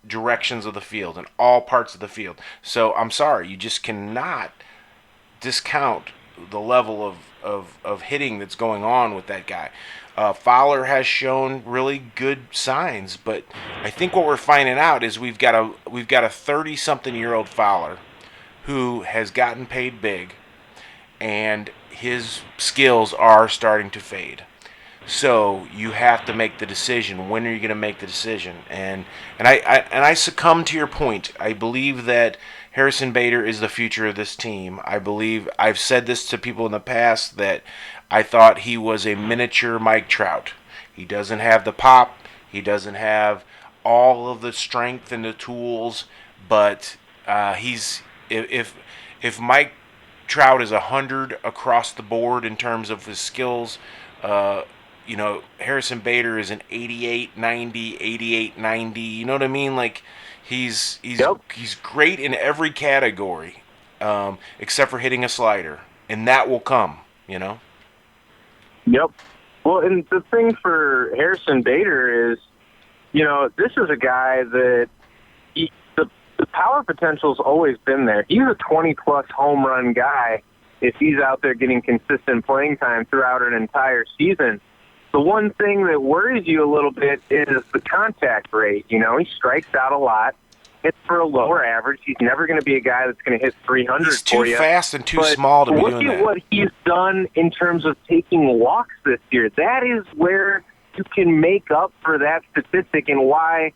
directions of the field and all parts of the field. So I'm sorry, you just cannot discount the level of hitting that's going on with that guy. Fowler has shown really good signs, but I think what we're finding out is we've got a 30-something-year-old Fowler who has gotten paid big, and his skills are starting to fade. So you have to make the decision. When are you going to make the decision? And I succumb to your point. I believe that Harrison Bader is the future of this team. I believe I've said this to people in the past that I thought he was a miniature Mike Trout. He doesn't have the pop. He doesn't have all of the strength and the tools. But he's if Mike Trout is 100 across the board in terms of his skills, Harrison Bader is an 88, 90, 88, 90. You know what I mean? Like he's great in every category, except for hitting a slider, and that will come. Yep. Well, and the thing for Harrison Bader is, this is a guy that the power potential's always been there. He's a 20-plus home run guy if he's out there getting consistent playing time throughout an entire season. The one thing that worries you a little bit is the contact rate. He strikes out a lot. It's for a lower average. He's never going to be a guy that's going to hit 300 He's for you. too fast and too small to be doing that. Look at what he's done in terms of taking walks this year. That is where you can make up for that statistic, and why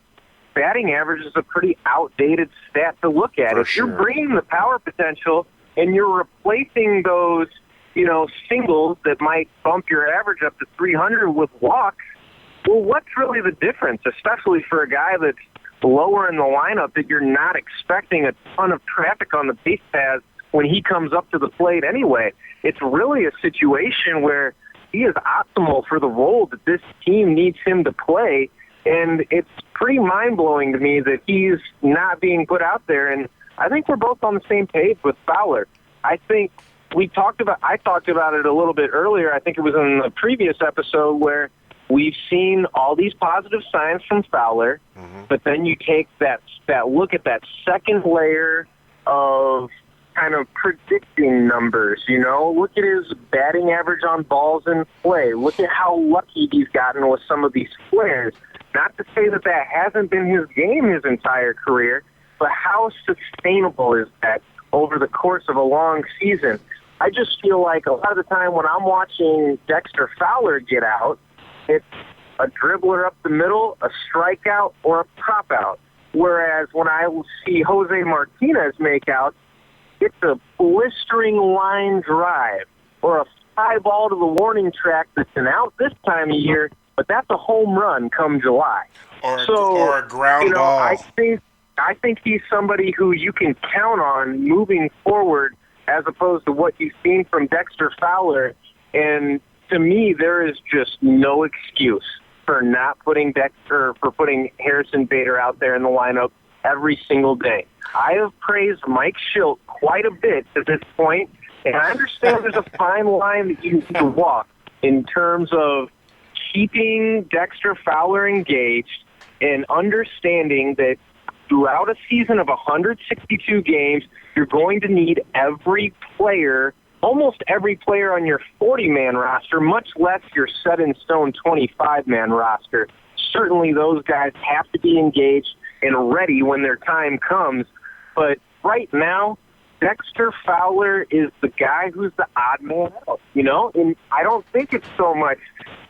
batting average is a pretty outdated stat to look at. If you're bringing the power potential and you're replacing those, singles that might bump your average up to 300 with walks, well, what's really the difference, especially for a guy that's lower in the lineup that you're not expecting a ton of traffic on the base paths when he comes up to the plate anyway? It's really a situation where he is optimal for the role that this team needs him to play, and it's pretty mind-blowing to me that he's not being put out there. And I think we're both on the same page with Fowler. I think I talked about it a little bit earlier. I think it was in the previous episode where we've seen all these positive signs from Fowler, but then you take that look at that second layer of kind of predicting numbers. Look at his batting average on balls in play. Look at how lucky he's gotten with some of these flares. Not to say that hasn't been his game his entire career, but how sustainable is that over the course of a long season? I just feel like a lot of the time when I'm watching Dexter Fowler get out, it's a dribbler up the middle, a strikeout, or a pop-out. Whereas when I see Jose Martinez make out, it's a blistering line drive or a fly ball to the warning track that's an out this time of year, but that's a home run come July. Or a ground ball. I think he's somebody who you can count on moving forward, as opposed to what you've seen from Dexter Fowler. And to me, there is just no excuse for not putting putting Harrison Bader out there in the lineup every single day. I have praised Mike Schilt quite a bit at this point, and I understand there's a fine line that you need to walk in terms of keeping Dexter Fowler engaged and understanding that throughout a season of 162 games, you're going to need every player, almost every player on your 40-man roster, much less your set-in-stone 25-man roster. Certainly those guys have to be engaged and ready when their time comes. But right now, Dexter Fowler is the guy who's the odd man out, and I don't think it's so much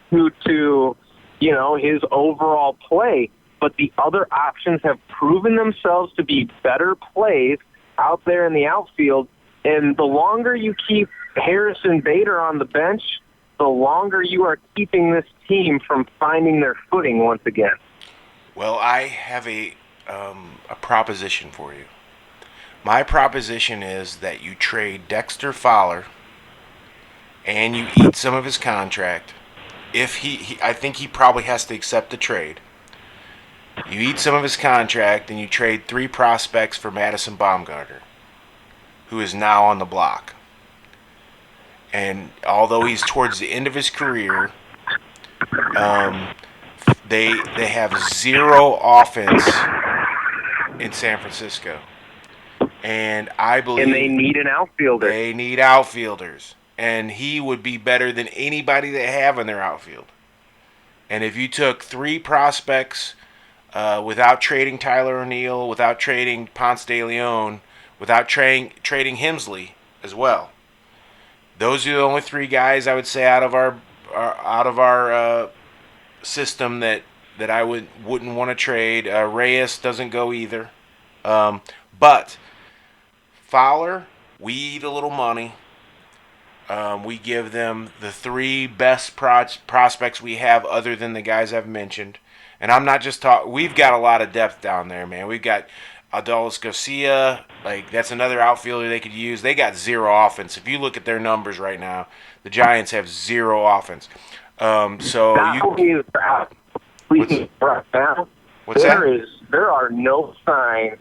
due to, his overall play, but the other options have proven themselves to be better plays out there in the outfield. And the longer you keep Harrison Bader on the bench, the longer you are keeping this team from finding their footing once again. Well, I have a proposition for you. My proposition is that you trade Dexter Fowler and you eat some of his contract. If I think he probably has to accept the trade. You eat some of his contract and you trade 3 prospects for Madison Bumgarner, who is now on the block. And although he's towards the end of his career, they have 0 offense in San Francisco. And I believe... And they need an outfielder. They need outfielders. And he would be better than anybody they have in their outfield. And if you took 3 prospects without trading Tyler O'Neill, without trading Ponce de Leon, without trading Hemsley as well, those are the only 3 guys I would say out of our system that I wouldn't want to trade. Reyes doesn't go either. But Fowler, we eat a little money. We give them the 3 best prospects we have other than the guys I've mentioned. And I'm not just talking. We've got a lot of depth down there, man. We've got Adolis Garcia. That's another outfielder they could use. They got 0 offense. If you look at their numbers right now, the Giants have 0 offense. What's that? There are no signs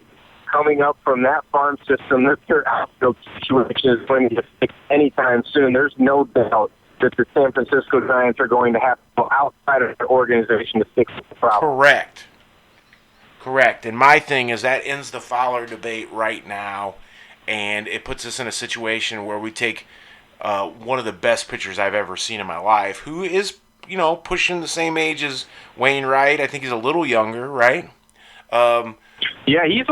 coming up from that farm system that their outfield situation is going to fix anytime soon. There's no doubt that the San Francisco Giants are going to have to go outside of their organization to fix the problem. Correct. And my thing is that ends the Fowler debate right now, and it puts us in a situation where we take one of the best pitchers I've ever seen in my life, who is, pushing the same age as Wayne Wright. I think he's a little younger, right? Yeah, he's.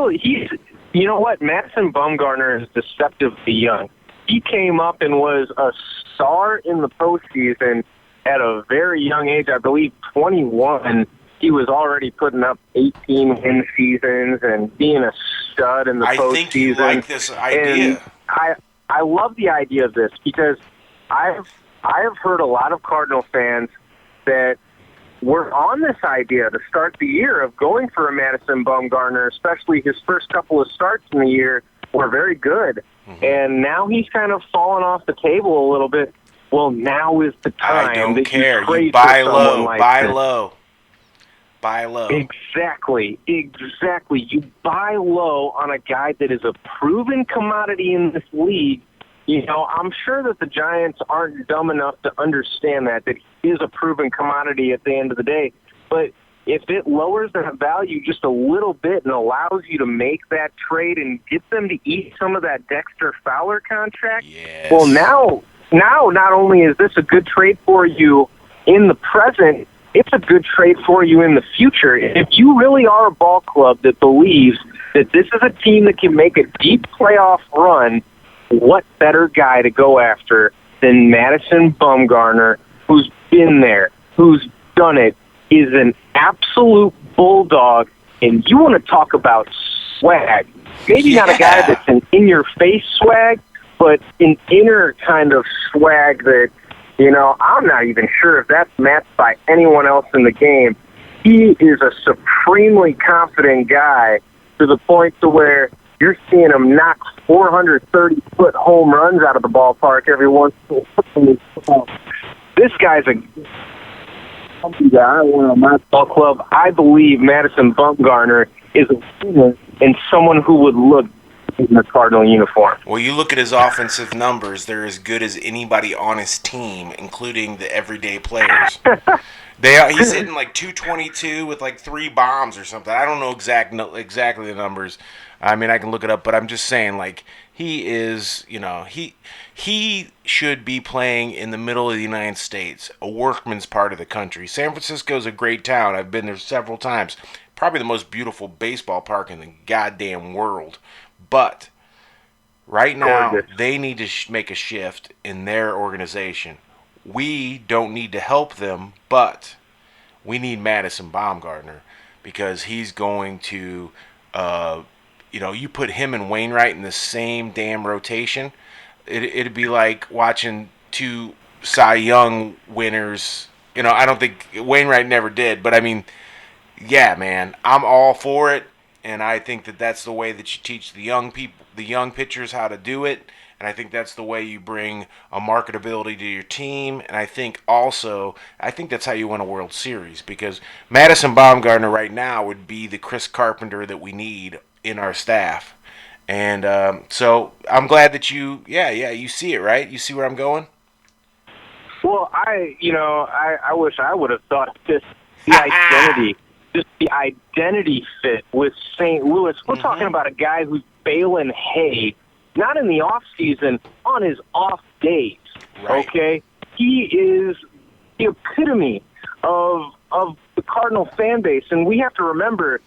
You know what? Madison Bumgarner is deceptively young. He came up and was a star in the postseason at a very young age. I believe 21. He was already putting up 18-win seasons and being a stud in the postseason. I think you like this idea. And I love the idea of this because I have heard a lot of Cardinal fans that we're on this idea to start the year of going for a Madison Bumgarner, especially his first couple of starts in the year were very good. Mm-hmm. And now he's kind of fallen off the table a little bit. Well, now is the time. I don't that care. You buy low. Buy low. Buy low. Exactly. You buy low on a guy that is a proven commodity in this league. I'm sure that the Giants aren't dumb enough to understand that he is a proven commodity at the end of the day. But if it lowers that value just a little bit and allows you to make that trade and get them to eat some of that Dexter Fowler contract, yes. Well, now not only is this a good trade for you in the present, it's a good trade for you in the future. If you really are a ball club that believes that this is a team that can make a deep playoff run, what better guy to go after than Madison Bumgarner, who's been there, who's done it, is an absolute bulldog, and you want to talk about swag. Maybe not a guy that's an in-your-face swag, but an inner kind of swag that, I'm not even sure if that's matched by anyone else in the game. He is a supremely confident guy to the point to where you're seeing him knock 430-foot home runs out of the ballpark every once in a while. this guy's a guy I want on my ball club. I believe Madison Bumgarner is a winner and someone who would look in the Cardinal uniform. Well, you look at his offensive numbers; they're as good as anybody on his team, including the everyday players. He's hitting like 222 with like 3 bombs or something. I don't know exactly the numbers. I mean, I can look it up, but I'm just saying, like, he is, he should be playing in the middle of the United States, a workman's part of the country. San Francisco is a great town. I've been there several times. Probably the most beautiful baseball park in the goddamn world. But right now, Gorgeous. they need to make a shift in their organization. We don't need to help them, but we need Madison Bumgarner because he's going to, you put him and Wainwright in the same damn rotation, it'd be like watching 2 Cy Young winners. I don't think Wainwright never did, but I mean, yeah, man, I'm all for it, and I think that that's the way that you teach the young people, the young pitchers, how to do it. And I think that's the way you bring a marketability to your team. And I think that's how you win a World Series. Because Madison Bumgarner right now would be the Chris Carpenter that we need in our staff. And so I'm glad that you see it, right? You see where I'm going? Well, I wish I would have thought of this, the identity fit with St. Louis. We're talking about a guy who's baling hay, not in the off season, on his off days. Right. Okay, he is the epitome of the Cardinal fan base, and we have to remember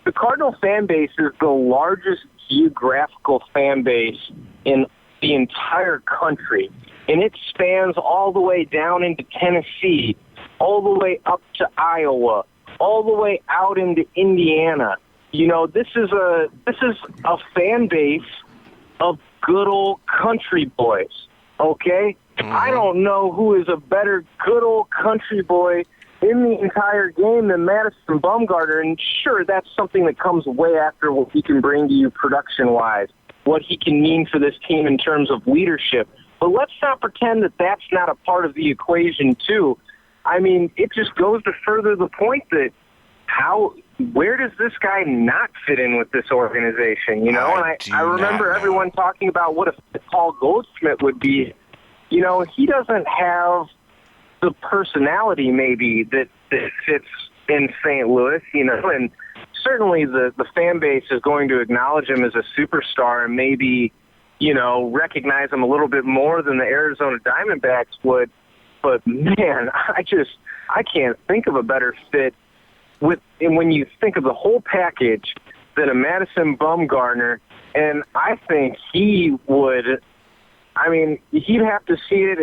the Cardinal fan base is the largest geographical fan base in the entire country, and it spans all the way down into Tennessee, all the way up to Iowa, all the way out into Indiana. This is a fan base of good old country boys, okay? Mm-hmm. I don't know who is a better good old country boy in the entire game than Madison Bumgarner, and sure, that's something that comes way after what he can bring to you production-wise, what he can mean for this team in terms of leadership. But let's not pretend that that's not a part of the equation, too. I mean, it just goes to further the point that where does this guy not fit in with this organization, And I remember everyone talking about what a Paul Goldschmidt would be. He doesn't have the personality maybe that fits in St. Louis, and certainly the fan base is going to acknowledge him as a superstar and maybe, recognize him a little bit more than the Arizona Diamondbacks would. But, man, I can't think of a better fit and when you think of the whole package than a Madison Bumgarner, and I think he would, he'd have to see it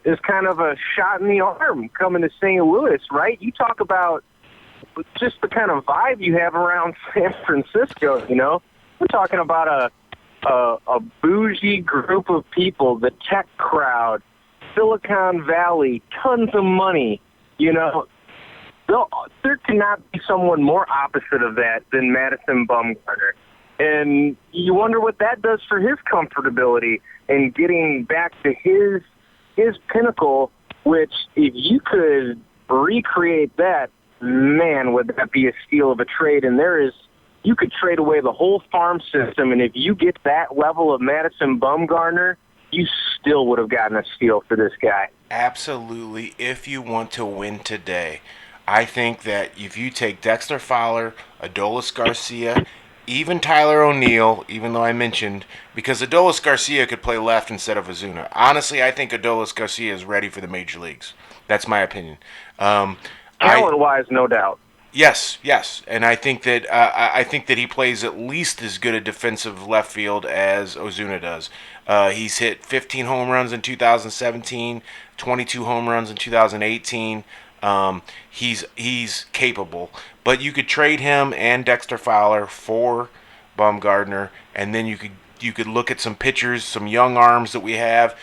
as kind of a shot in the arm coming to St. Louis, right? You talk about just the kind of vibe you have around San Francisco, We're talking about a bougie group of people, the tech crowd, Silicon Valley, tons of money, There cannot be someone more opposite of that than Madison Bumgarner. And you wonder what that does for his comfortability and getting back to his pinnacle, which if you could recreate that, man, would that be a steal of a trade. And you could trade away the whole farm system, and if you get that level of Madison Bumgarner, you still would have gotten a steal for this guy. Absolutely, if you want to win today. I think that if you take Dexter Fowler, Adolis Garcia, even Tyler O'Neill, even though I mentioned, because Adolis Garcia could play left instead of Ozuna. Honestly, I think Adolis Garcia is ready for the major leagues. That's my opinion. Talent-wise, no doubt. Yes, and I think that he plays at least as good a defensive left field as Ozuna does. He's hit 15 home runs in 2017, 22 home runs in 2018. He's capable, but you could trade him and Dexter Fowler for Bumgarner, and then you could look at some pitchers, some young arms that we have.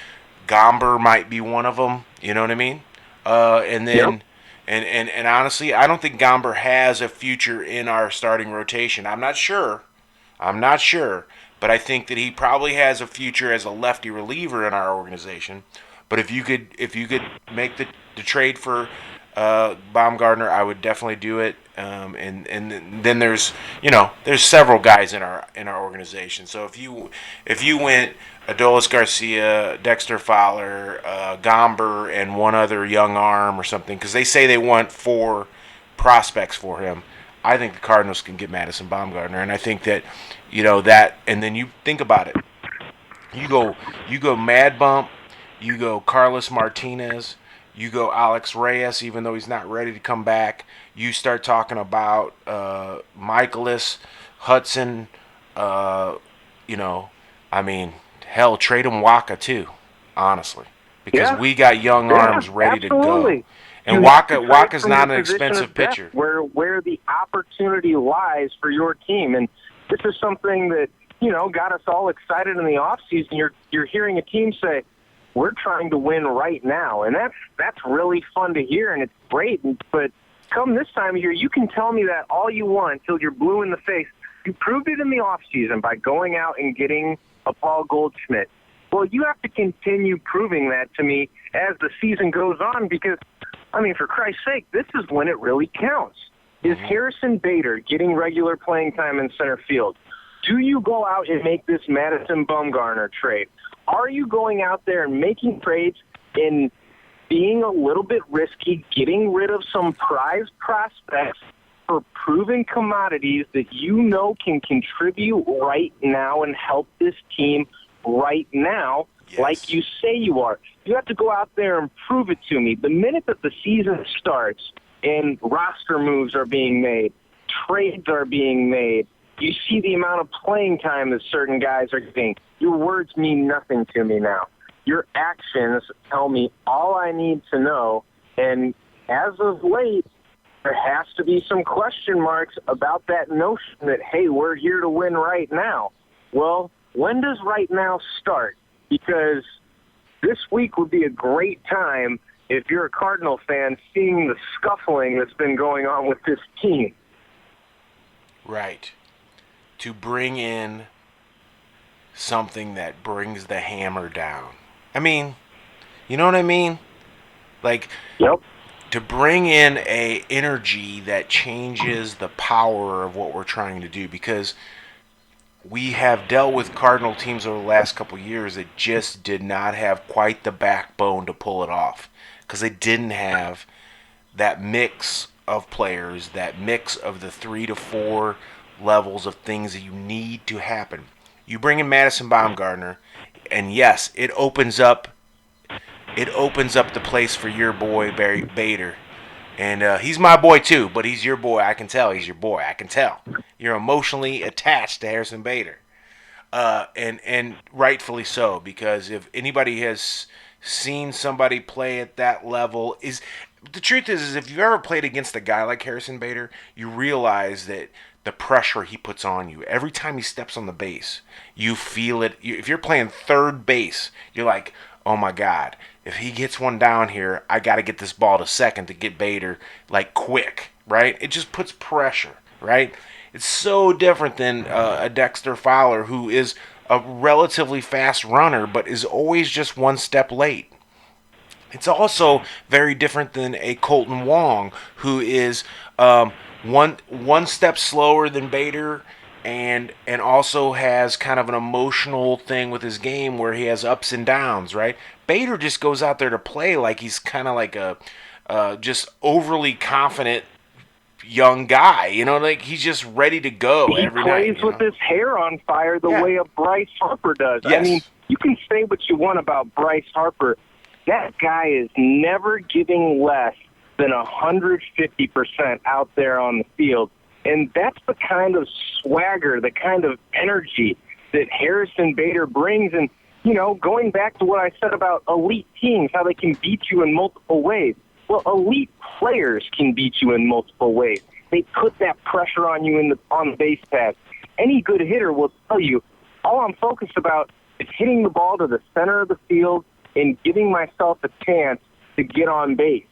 Gomber might be one of them. You know what I mean? And then. Yep. And honestly, I don't think Gomber has a future in our starting rotation. I'm not sure, but I think that he probably has a future as a lefty reliever in our organization. But if you could make the trade for Baumgartner, I would definitely do it. And then there's several guys in our organization. So if you went Adolis Garcia, Dexter Fowler, Gomber, and one other young arm or something, because they say they want 4 prospects for him. I think the Cardinals can get Madison Baumgartner, and I think that that. And then you think about it. You go Mad Bump, you go Carlos Martinez, you go Alex Reyes, even though he's not ready to come back. You start talking about Michaelis, Hudson, I mean, hell, trade him Waka too, honestly, because we got young arms ready absolutely. to go. And Waka's not an expensive pitcher. Where the opportunity lies for your team, and this is something that got us all excited in the offseason. You're hearing a team say, "We're trying to win right now," and that's really fun to hear, and it's great. But come this time of year, you can tell me that all you want until you're blue in the face. You proved it in the offseason by going out and getting a Paul Goldschmidt. Well, you have to continue proving that to me as the season goes on, because, I mean, for Christ's sake, this is when it really counts. Is Harrison Bader getting regular playing time in center field? Do you go out and make this Madison Bumgarner trade? Are you going out there and making trades and being a little bit risky, getting rid of some prized prospects for proven commodities that can contribute right now and help this team right now, like you say you are? You have to go out there and prove it to me. The minute that the season starts and roster moves are being made, trades are being made, you see the amount of playing time that certain guys are getting. Your words mean nothing to me now. Your actions tell me all I need to know, and as of late, there has to be some question marks about that notion that, hey, we're here to win right now. Well, when does right now start? Because this week would be a great time if you're a Cardinal fan seeing the scuffling that's been going on with this team. Right. To bring in something that brings the hammer down. I mean, you know what I mean? Like, to bring in a energy that changes the power of what we're trying to do, because we have dealt with Cardinal teams over the last couple of years that just did not have quite the backbone to pull it off, because they didn't have that mix of players, that mix of the 3 to 4 levels of things that you need to happen. You bring in Madison Baumgartner, and yes, it opens up the place for your boy Barry Bader. And he's my boy too, but he's your boy. I can tell he's your boy. I can tell. You're emotionally attached to Harrison Bader. And rightfully so, because if anybody has seen somebody play at that level, the truth is if you've ever played against a guy like Harrison Bader, you realize that the pressure he puts on you every time he steps on the base, you feel it. If you're playing third base, you're like, oh my God, if he gets one down here, I got to get this ball to second to get Bader like quick, right? It just puts pressure, right? It's so different than a Dexter Fowler, who is a relatively fast runner but is always just one step late. It's also very different than a Colton Wong, who is one step slower than Bader, and also has kind of an emotional thing with his game where he has ups and downs, right? Bader just goes out there to play like he's kind of like a just overly confident young guy, like he's just ready to go every night. He plays with his hair on fire the way a Bryce Harper does. Yes. I mean, you can say what you want about Bryce Harper. That guy is never giving less than 150% out there on the field. And that's the kind of swagger, the kind of energy that Harrison Bader brings. And, going back to what I said about elite teams, how they can beat you in multiple ways. Well, elite players can beat you in multiple ways. They put that pressure on you on the base pass. Any good hitter will tell you, all I'm focused about is hitting the ball to the center of the field and giving myself a chance to get on base.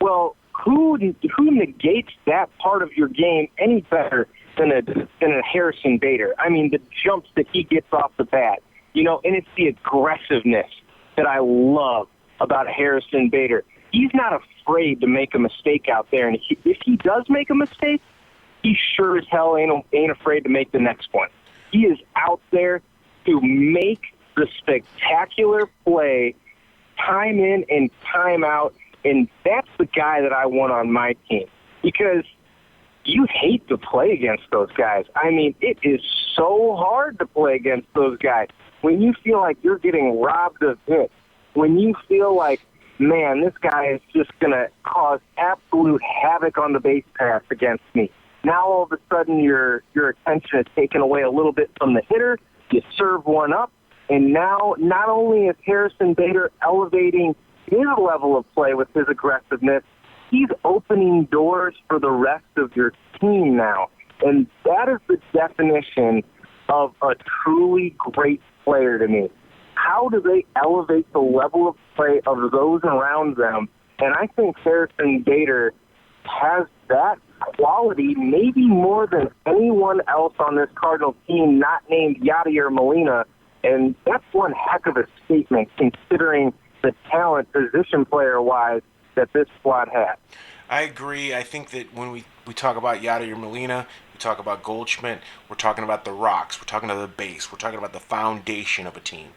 Well, who negates that part of your game any better than a Harrison Bader? I mean, the jumps that he gets off the bat, and it's the aggressiveness that I love. about Harrison Bader. He's not afraid to make a mistake out there, and if he does make a mistake, he sure as hell ain't afraid to make the next one. He is out there to make the spectacular play time in and time out, and that's the guy that I want on my team, because you hate to play against those guys. I mean, it is so hard to play against those guys. When you feel like you're getting robbed of hits, when you feel like, man, this guy is just going to cause absolute havoc on the base pass against me. Now all of a sudden your attention is taken away a little bit from the hitter. You serve one up, and now not only is Harrison Bader elevating his level of play with his aggressiveness, he's opening doors for the rest of your team now. And that is the definition of a truly great player to me. How do they elevate the level of play of those around them? And I think Harrison Bader has that quality maybe more than anyone else on this Cardinals team not named Yadier Molina. And that's one heck of a statement considering the talent position player-wise that this squad has. I agree. I think that when we talk about Yadier Molina, we talk about Goldschmidt, we're talking about the rocks, we're talking about the base, we're talking about the foundation of a team.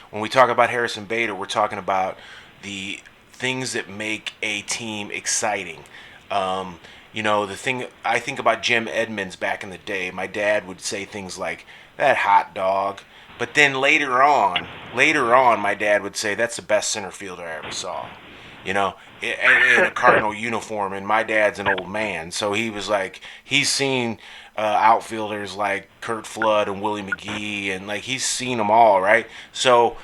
When we talk about Harrison Bader, we're talking about the things that make a team exciting. The thing I think about Jim Edmonds back in the day, my dad would say things like, that hot dog. But then later on, my dad would say, that's the best center fielder I ever saw. In a Cardinal uniform, and my dad's an old man, so he was like, he's seen outfielders like Kurt Flood and Willie McGee, and like he's seen them all, right? So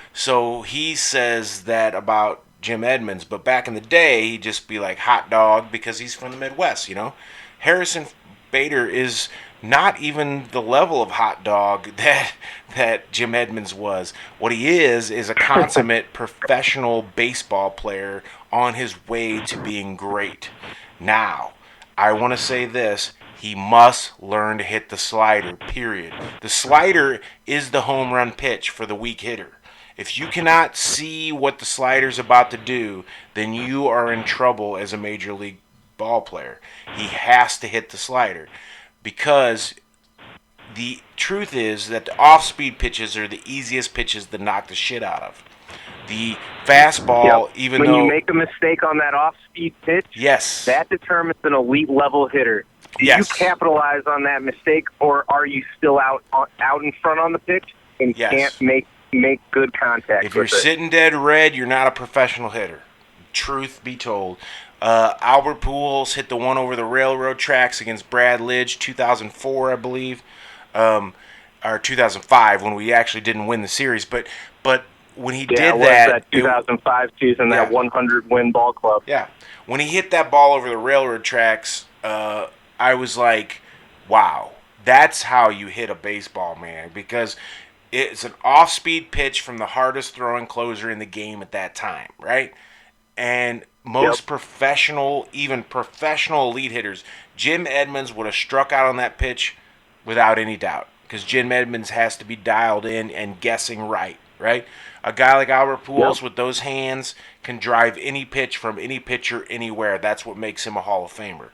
he says that about Jim Edmonds, but back in the day, he'd just be like hot dog because he's from the Midwest, Harrison Bader is not even the level of hot dog that Jim Edmonds was. What he is a consummate professional baseball player on his way to being great. Now, I want to say this. He must learn to hit the slider, period. The slider is the home run pitch for the weak hitter. If you cannot see what the slider's about to do, then you are in trouble as a major league ball player. He has to hit the slider, because the truth is that the off-speed pitches are the easiest pitches to knock the shit out of. The fastball, even when though you make a mistake on that off-speed pitch, yes, that determines an elite level hitter. Do you capitalize on that mistake, or are you still out in front on the pitch and can't make good contact? If you're sitting dead red, you're not a professional hitter. Truth be told. Albert Pujols hit the one over the railroad tracks against Brad Lidge, 2004, I believe, or 2005, when we actually didn't win the series. But when he did that 2005 season, that 100-win ball club. Yeah, when he hit that ball over the railroad tracks, I was like, wow, that's how you hit a baseball, man, because it's an off-speed pitch from the hardest throwing closer in the game at that time, right? And most professional, even professional elite hitters, Jim Edmonds would have struck out on that pitch without any doubt, because Jim Edmonds has to be dialed in and guessing right? A guy like Albert Pujols with those hands can drive any pitch from any pitcher anywhere. That's what makes him a Hall of Famer.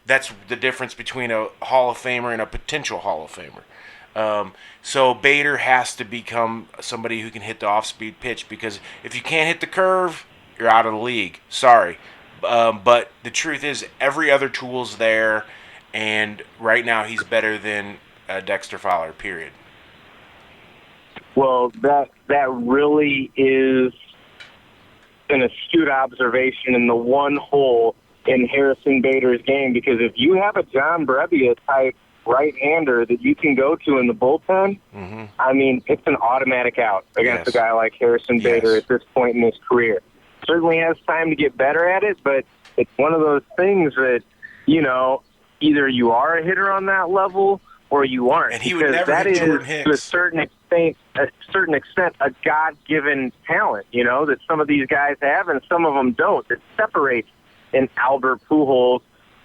That's the difference between a Hall of Famer and a potential Hall of Famer. So Bader has to become somebody who can hit the off-speed pitch, because if you can't hit the curve, you're out of the league. Sorry. But the truth is, every other tool's there, and right now he's better than Dexter Fowler, period. Well, that really is an astute observation in the one hole in Harrison Bader's game, because if you have a John Brebbia type right-hander that you can go to in the bullpen, I mean, it's an automatic out against a guy like Harrison Bader at this point in his career. Certainly has time to get better at it, but it's one of those things that, either you are a hitter on that level or you aren't. And he would never hit Jordan Hicks. To a certain extent, a God-given talent, that some of these guys have and some of them don't. That separates an Albert Pujols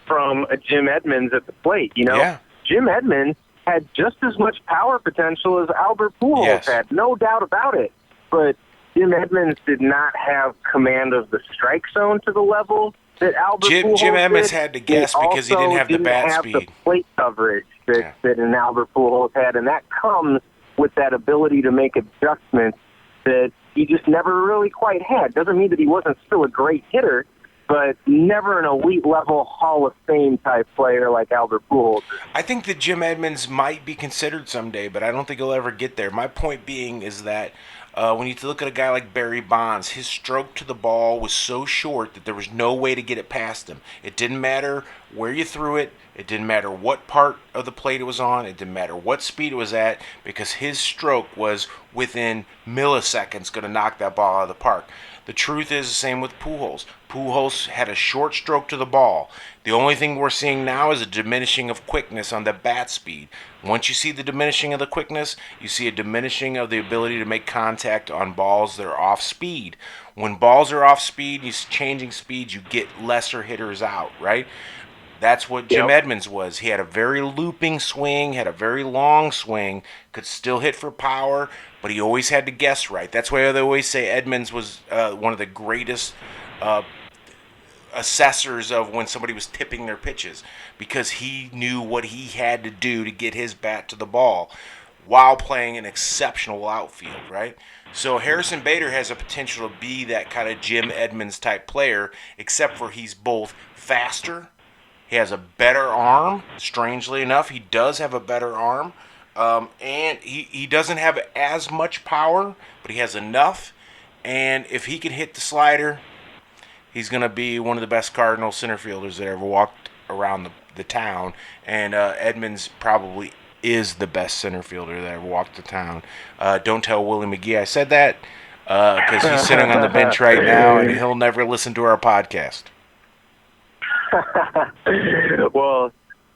from a Jim Edmonds at the plate, Jim Edmonds had just as much power potential as Albert Pujols had, no doubt about it. But Jim Edmonds did not have command of the strike zone to the level that Albert Pujols Jim Edmonds did. had to guess because he didn't have the bat have speed. the plate coverage that an Albert Pujols had, and that comes with that ability to make adjustments that he just never really quite had. Doesn't mean that he wasn't still a great hitter, but never an elite-level Hall of Fame type player like Albert Pujols. I think that Jim Edmonds might be considered someday, but I don't think he'll ever get there. My point being is that when you look at a guy like Barry Bonds, his stroke to the ball was so short that there was no way to get it past him. It didn't matter where you threw it. It didn't matter what part of the plate it was on. It didn't matter what speed it was at, because his stroke was within milliseconds going to knock that ball out of the park. The truth is the same with Pujols. Pujols had a short stroke to the ball. The only thing we're seeing now is a diminishing of quickness on the bat speed. Once you see the diminishing of the quickness, you see a diminishing of the ability to make contact on balls that are off speed. When balls are off speed, you're changing speeds, you get lesser hitters out, right? That's what Jim Edmonds was. He had a very looping swing, had a very long swing, could still hit for power, but he always had to guess right. That's why they always say Edmonds was one of the greatest assessors of when somebody was tipping their pitches, because he knew what he had to do to get his bat to the ball while playing an exceptional outfield, right? So Harrison Bader has a potential to be that kind of Jim Edmonds type player, except for he's both faster. He has a better arm. Strangely enough, he does have a better arm. And he doesn't have as much power, but he has enough. And if he can hit the slider, he's going to be one of the best Cardinals center fielders that ever walked around the town. And Edmonds probably is the best center fielder that ever walked the town. Don't tell Willie McGee I said that, because he's sitting on the bench right now, and he'll never listen to our podcast. Well,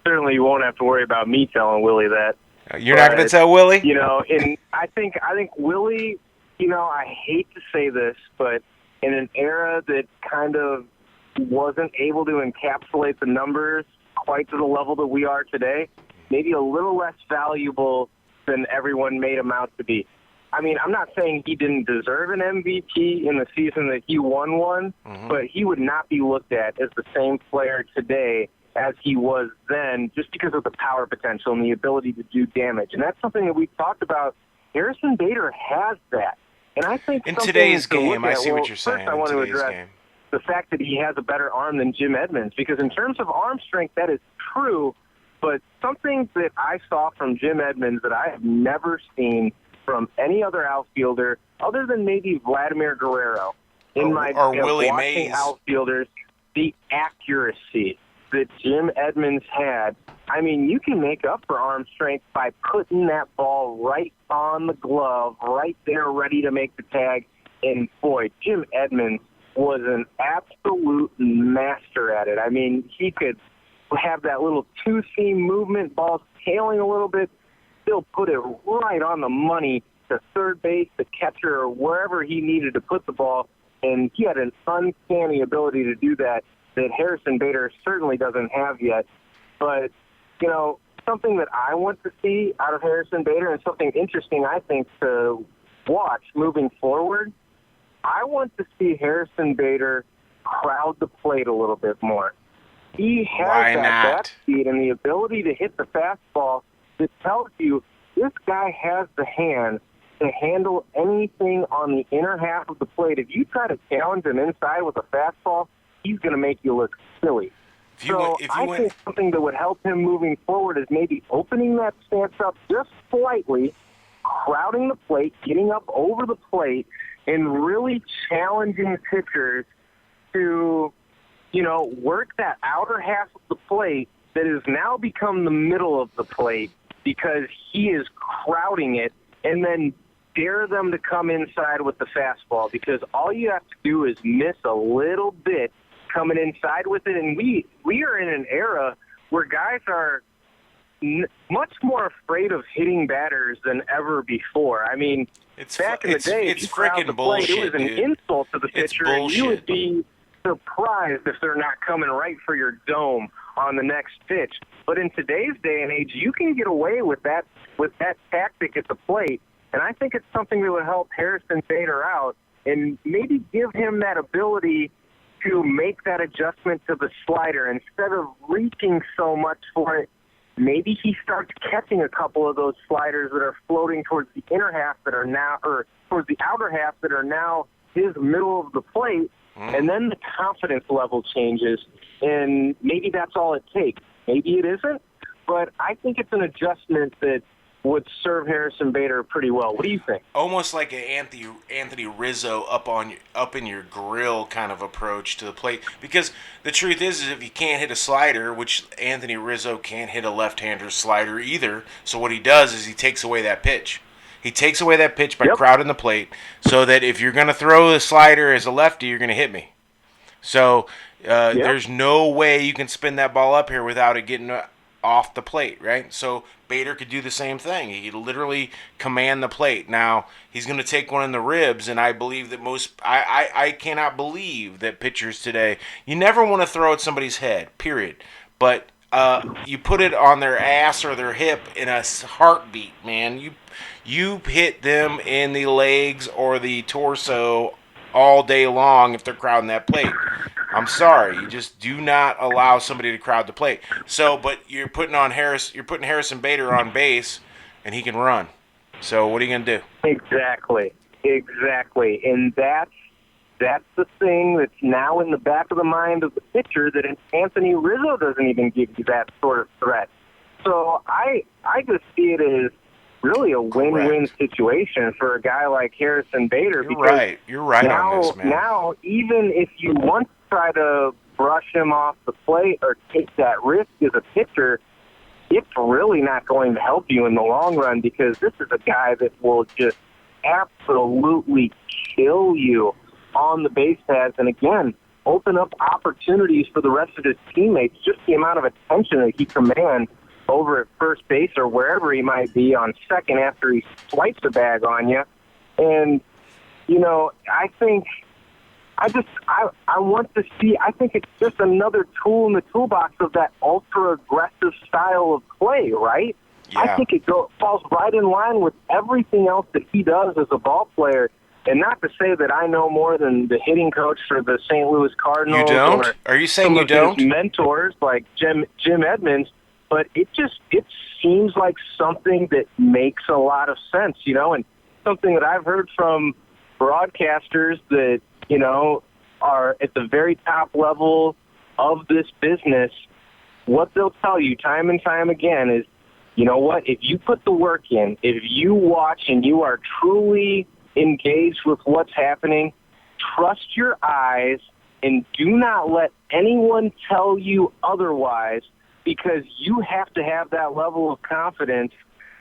certainly you won't have to worry about me telling Willie that. You're not going to tell Willie? You know, I think Willie, you know, I hate to say this, but in an era that kind of wasn't able to encapsulate the numbers quite to the level that we are today, maybe a little less valuable than everyone made him out to be. I mean, I'm not saying he didn't deserve an MVP in the season that he won one, but he would not be looked at as the same player today as he was then, just because of the power potential and the ability to do damage. And that's something that we've talked about. Harrison Bader has that. And I think in today's game, I see what you're saying. First, I want to address the fact that he has a better arm than Jim Edmonds, because in terms of arm strength, that is true. But something that I saw from Jim Edmonds that I have never seen from any other outfielder, other than maybe Vladimir Guerrero, in my Willie watching Mays outfielders, the accuracy that Jim Edmonds had. I mean, you can make up for arm strength by putting that ball right on the glove, right there, ready to make the tag. And boy, Jim Edmonds was an absolute master at it. I mean, he could have that little two-seam movement, ball tailing a little bit, still put it right on the money to third base, the catcher, or wherever he needed to put the ball. And he had an uncanny ability to do that Harrison Bader certainly doesn't have yet. But, you know, something that I want to see out of Harrison Bader, and something interesting, I think, to watch moving forward, I want to see Harrison Bader crowd the plate a little bit more. He has bat speed and the ability to hit the fastball that tells you this guy has the hand to handle anything on the inner half of the plate. If you try to challenge him inside with a fastball, he's going to make you look silly. I think something that would help him moving forward is maybe opening that stance up just slightly, crowding the plate, getting up over the plate, and really challenging pitchers to, you know, work that outer half of the plate that has now become the middle of the plate, because he is crowding it, and then dare them to come inside with the fastball, because all you have to do is miss a little bit coming inside with it. And we are in an era where guys are much more afraid of hitting batters than ever before. I mean, back in the day, it's freaking bullshit, it was an insult to the pitcher, and you would be surprised if they're not coming right for your dome on the next pitch. But in today's day and age, you can get away with that tactic at the plate And I think it's something that would help Harrison Bader out and maybe give him that ability to make that adjustment to the slider. Instead of reaching so much for it, maybe he starts catching a couple of those sliders that are floating towards the inner half that are now, or towards the outer half that are now his middle of the plate, and then the confidence level changes, and maybe that's all it takes. Maybe it isn't, but I think it's an adjustment that would serve Harrison Bader pretty well. What do you think? Almost like an Anthony Rizzo up in your grill kind of approach to the plate. Because the truth is if you can't hit a slider, which Anthony Rizzo can't hit a left-hander slider either, so what he does is he takes away that pitch. He takes away that pitch by crowding the plate, so that if you're going to throw the slider as a lefty, you're going to hit me. So there's no way you can spin that ball up here without it getting off the plate, right? So Bader could do the same thing. He could literally command the plate. Now, he's going to take one in the ribs, and I believe that I cannot believe that pitchers today, you never want to throw at somebody's head, period. But you put it on their ass or their hip in a heartbeat, man. You hit them in the legs or the torso all day long if they're crowding that plate. I'm sorry, you just do not allow somebody to crowd the plate. So, but you're putting Harrison Bader on base, and he can run. So, what are you gonna do? Exactly, and that's the thing that's now in the back of the mind of the pitcher, that Anthony Rizzo doesn't even give you that sort of threat. So, I just see it as really a win-win situation for a guy like Harrison Bader. You're right now, on this, man. Now, even if you want to try to brush him off the plate or take that risk as a pitcher, it's really not going to help you in the long run, because this is a guy that will just absolutely kill you on the base paths, and again, open up opportunities for the rest of his teammates. Just the amount of attention that he commands over at first base or wherever he might be on second after he swipes a bag on you. And, I think I want to see, I think it's just another tool in the toolbox of that ultra-aggressive style of play, right? Yeah. I think it falls right in line with everything else that he does as a ball player. And not to say that I know more than the hitting coach for the St. Louis Cardinals. You don't? Are you saying you don't? His mentors like Jim Edmonds, but it seems like something that makes a lot of sense, and something that I've heard from broadcasters that, are at the very top level of this business. What they'll tell you time and time again is, you know what, if you put the work in, if you watch and you are truly engaged with what's happening, trust your eyes and do not let anyone tell you otherwise, because you have to have that level of confidence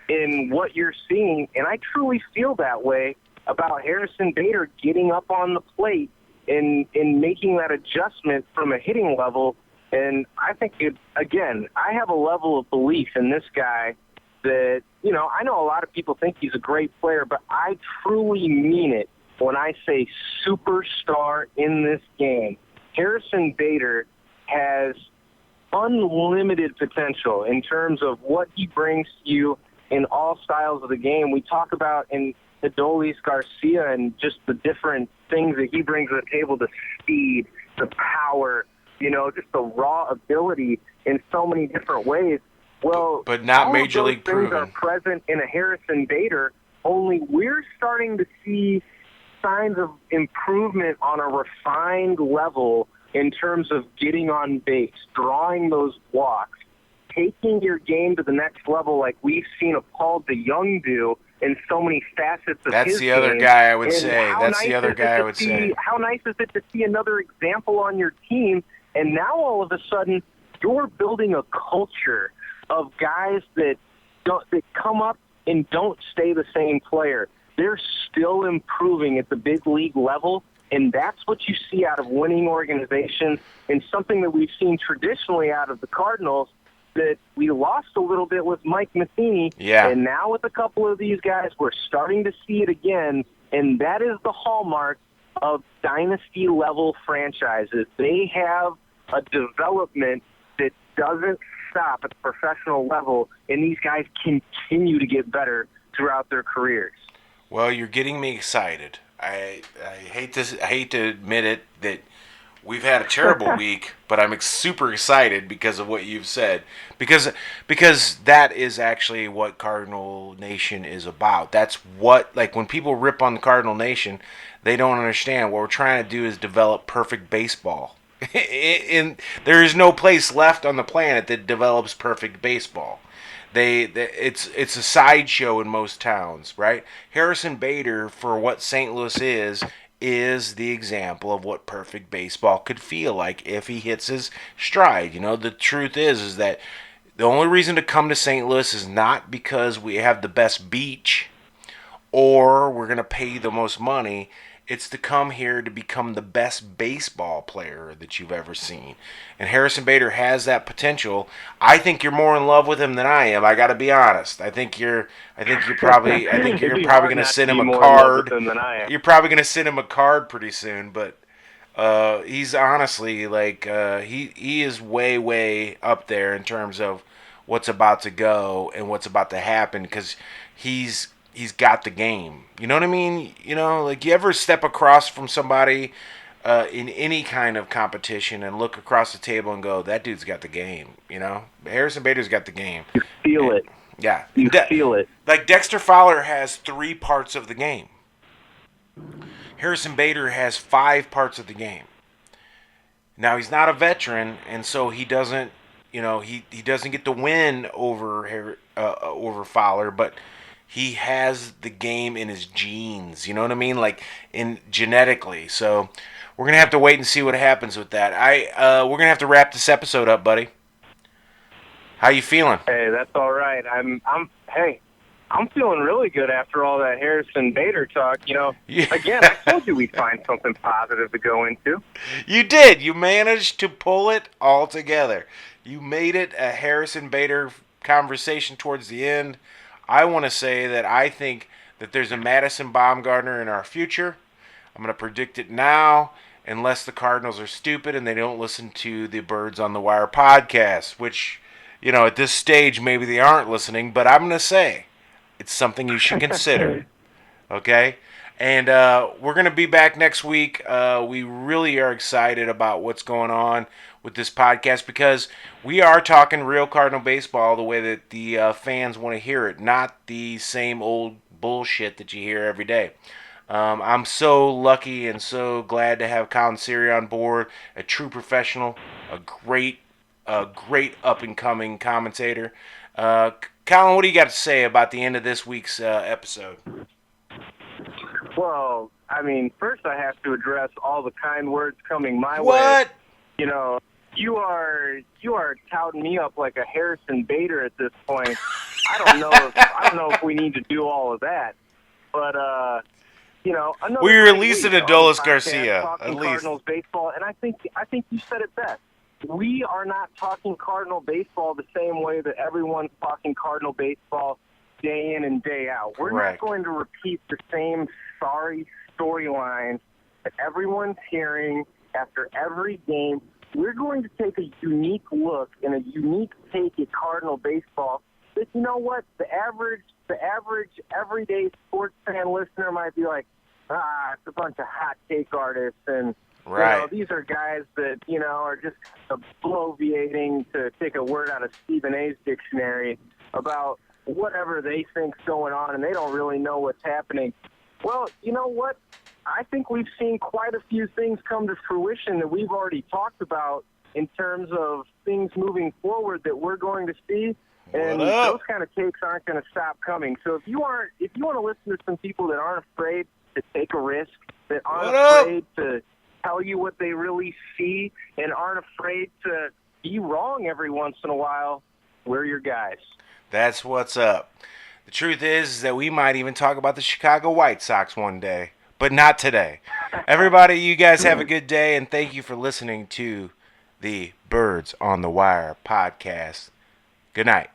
in what you're seeing. And I truly feel that way about Harrison Bader getting up on the plate and making that adjustment from a hitting level. And I think, I have a level of belief in this guy that, I know a lot of people think he's a great player, but I truly mean it when I say superstar in this game. Harrison Bader has unlimited potential in terms of what he brings to you in all styles of the game. We talk about in Adolis Garcia and just the different things that he brings to the table, the speed, the power, just the raw ability in so many different ways. Well, but not major league proven. All of those things are present in a Harrison Bader, only we're starting to see signs of improvement on a refined level in terms of getting on base, drawing those walks, taking your game to the next level like we've seen Paul DeJong do in so many facets of his game. That's the other guy I would say. How nice is it to see another example on your team, and now all of a sudden you're building a culture of guys that come up and don't stay the same player. They're still improving at the big league level, and that's what you see out of winning organizations, and something that we've seen traditionally out of the Cardinals that we lost a little bit with Mike Matheny. Yeah. And now with a couple of these guys, we're starting to see it again, and that is the hallmark of dynasty-level franchises. They have a development that doesn't stop at the professional level, and these guys continue to get better throughout their careers. Well, you're getting me excited. I hate to admit it that we've had a terrible week, but I'm super excited because of what you've said. Because that is actually what Cardinal Nation is about. That's what, like, when people rip on the Cardinal Nation, they don't understand what we're trying to do is develop perfect baseball. And there is no place left on the planet that develops perfect baseball. It's a sideshow in most towns, right? Harrison Bader, for what St. Louis is the example of what perfect baseball could feel like if he hits his stride. You know, the truth is that the only reason to come to St. Louis is not because we have the best beach or we're going to pay you the most money. It's to come here to become the best baseball player that you've ever seen. And Harrison Bader has that potential. I think you're more in love with him than I am. I got to be honest. I think you're probably going to send him a card. You're probably going to send him a card pretty soon, but he's honestly like he is way up there in terms of what's about to go and what's about to happen because he's got the game. You know what I mean? You know, like you ever step across from somebody in any kind of competition and look across the table and go, that dude's got the game. You know, Harrison Bader's got the game. You feel it. Yeah, you feel it. Like Dexter Fowler has 3 parts of the game. Harrison Bader has 5 parts of the game. Now he's not a veteran, and so he doesn't, he doesn't get the win over Fowler, but he has the game in his genes. You know what I mean? Like in genetically. So we're gonna have to wait and see what happens with that. We're gonna have to wrap this episode up, buddy. How you feeling? Hey, that's all right. I'm feeling really good after all that Harrison Bader talk. Again, I told you we'd find something positive to go into. You did. You managed to pull it all together. You made it a Harrison Bader conversation towards the end. I want to say that I think that there's a Madison Bumgarner in our future. I'm going to predict it now, unless the Cardinals are stupid and they don't listen to the Birds on the Wire podcast, which, at this stage maybe they aren't listening, but I'm going to say it's something you should consider. Okay? And we're going to be back next week. We really are excited about what's going on with this podcast because we are talking real Cardinal baseball the way that the fans want to hear it, not the same old bullshit that you hear every day. I'm so lucky and so glad to have Colin Siri on board, a true professional, a great up-and-coming commentator. Colin, what do you got to say about the end of this week's episode? Well, first I have to address all the kind words coming my way. What? You are touting me up like a Harrison Bader at this point. I don't know if we need to do all of that, but we released an Adolis Garcia at least Cardinals baseball, and I think you said it best. We are not talking Cardinal baseball the same way that everyone's talking Cardinal baseball day in and day out. We're not going to repeat the same sorry storyline that everyone's hearing after every game. We're going to take a unique look and a unique take at Cardinal baseball. But you know what? The average everyday sports fan listener might be like, it's a bunch of hot take artists and these are guys that, are just bloviating, to take a word out of Stephen A's dictionary, about whatever they think's going on, and they don't really know what's happening. Well, you know what? I think we've seen quite a few things come to fruition that we've already talked about in terms of things moving forward that we're going to see, and those kind of takes aren't going to stop coming. So if you want to listen to some people that aren't afraid to take a risk, that aren't afraid to tell you what they really see, and aren't afraid to be wrong every once in a while, we're your guys. That's what's up. The truth is that we might even talk about the Chicago White Sox one day, but not today. Everybody, you guys have a good day, and thank you for listening to the Birds on the Wire podcast. Good night.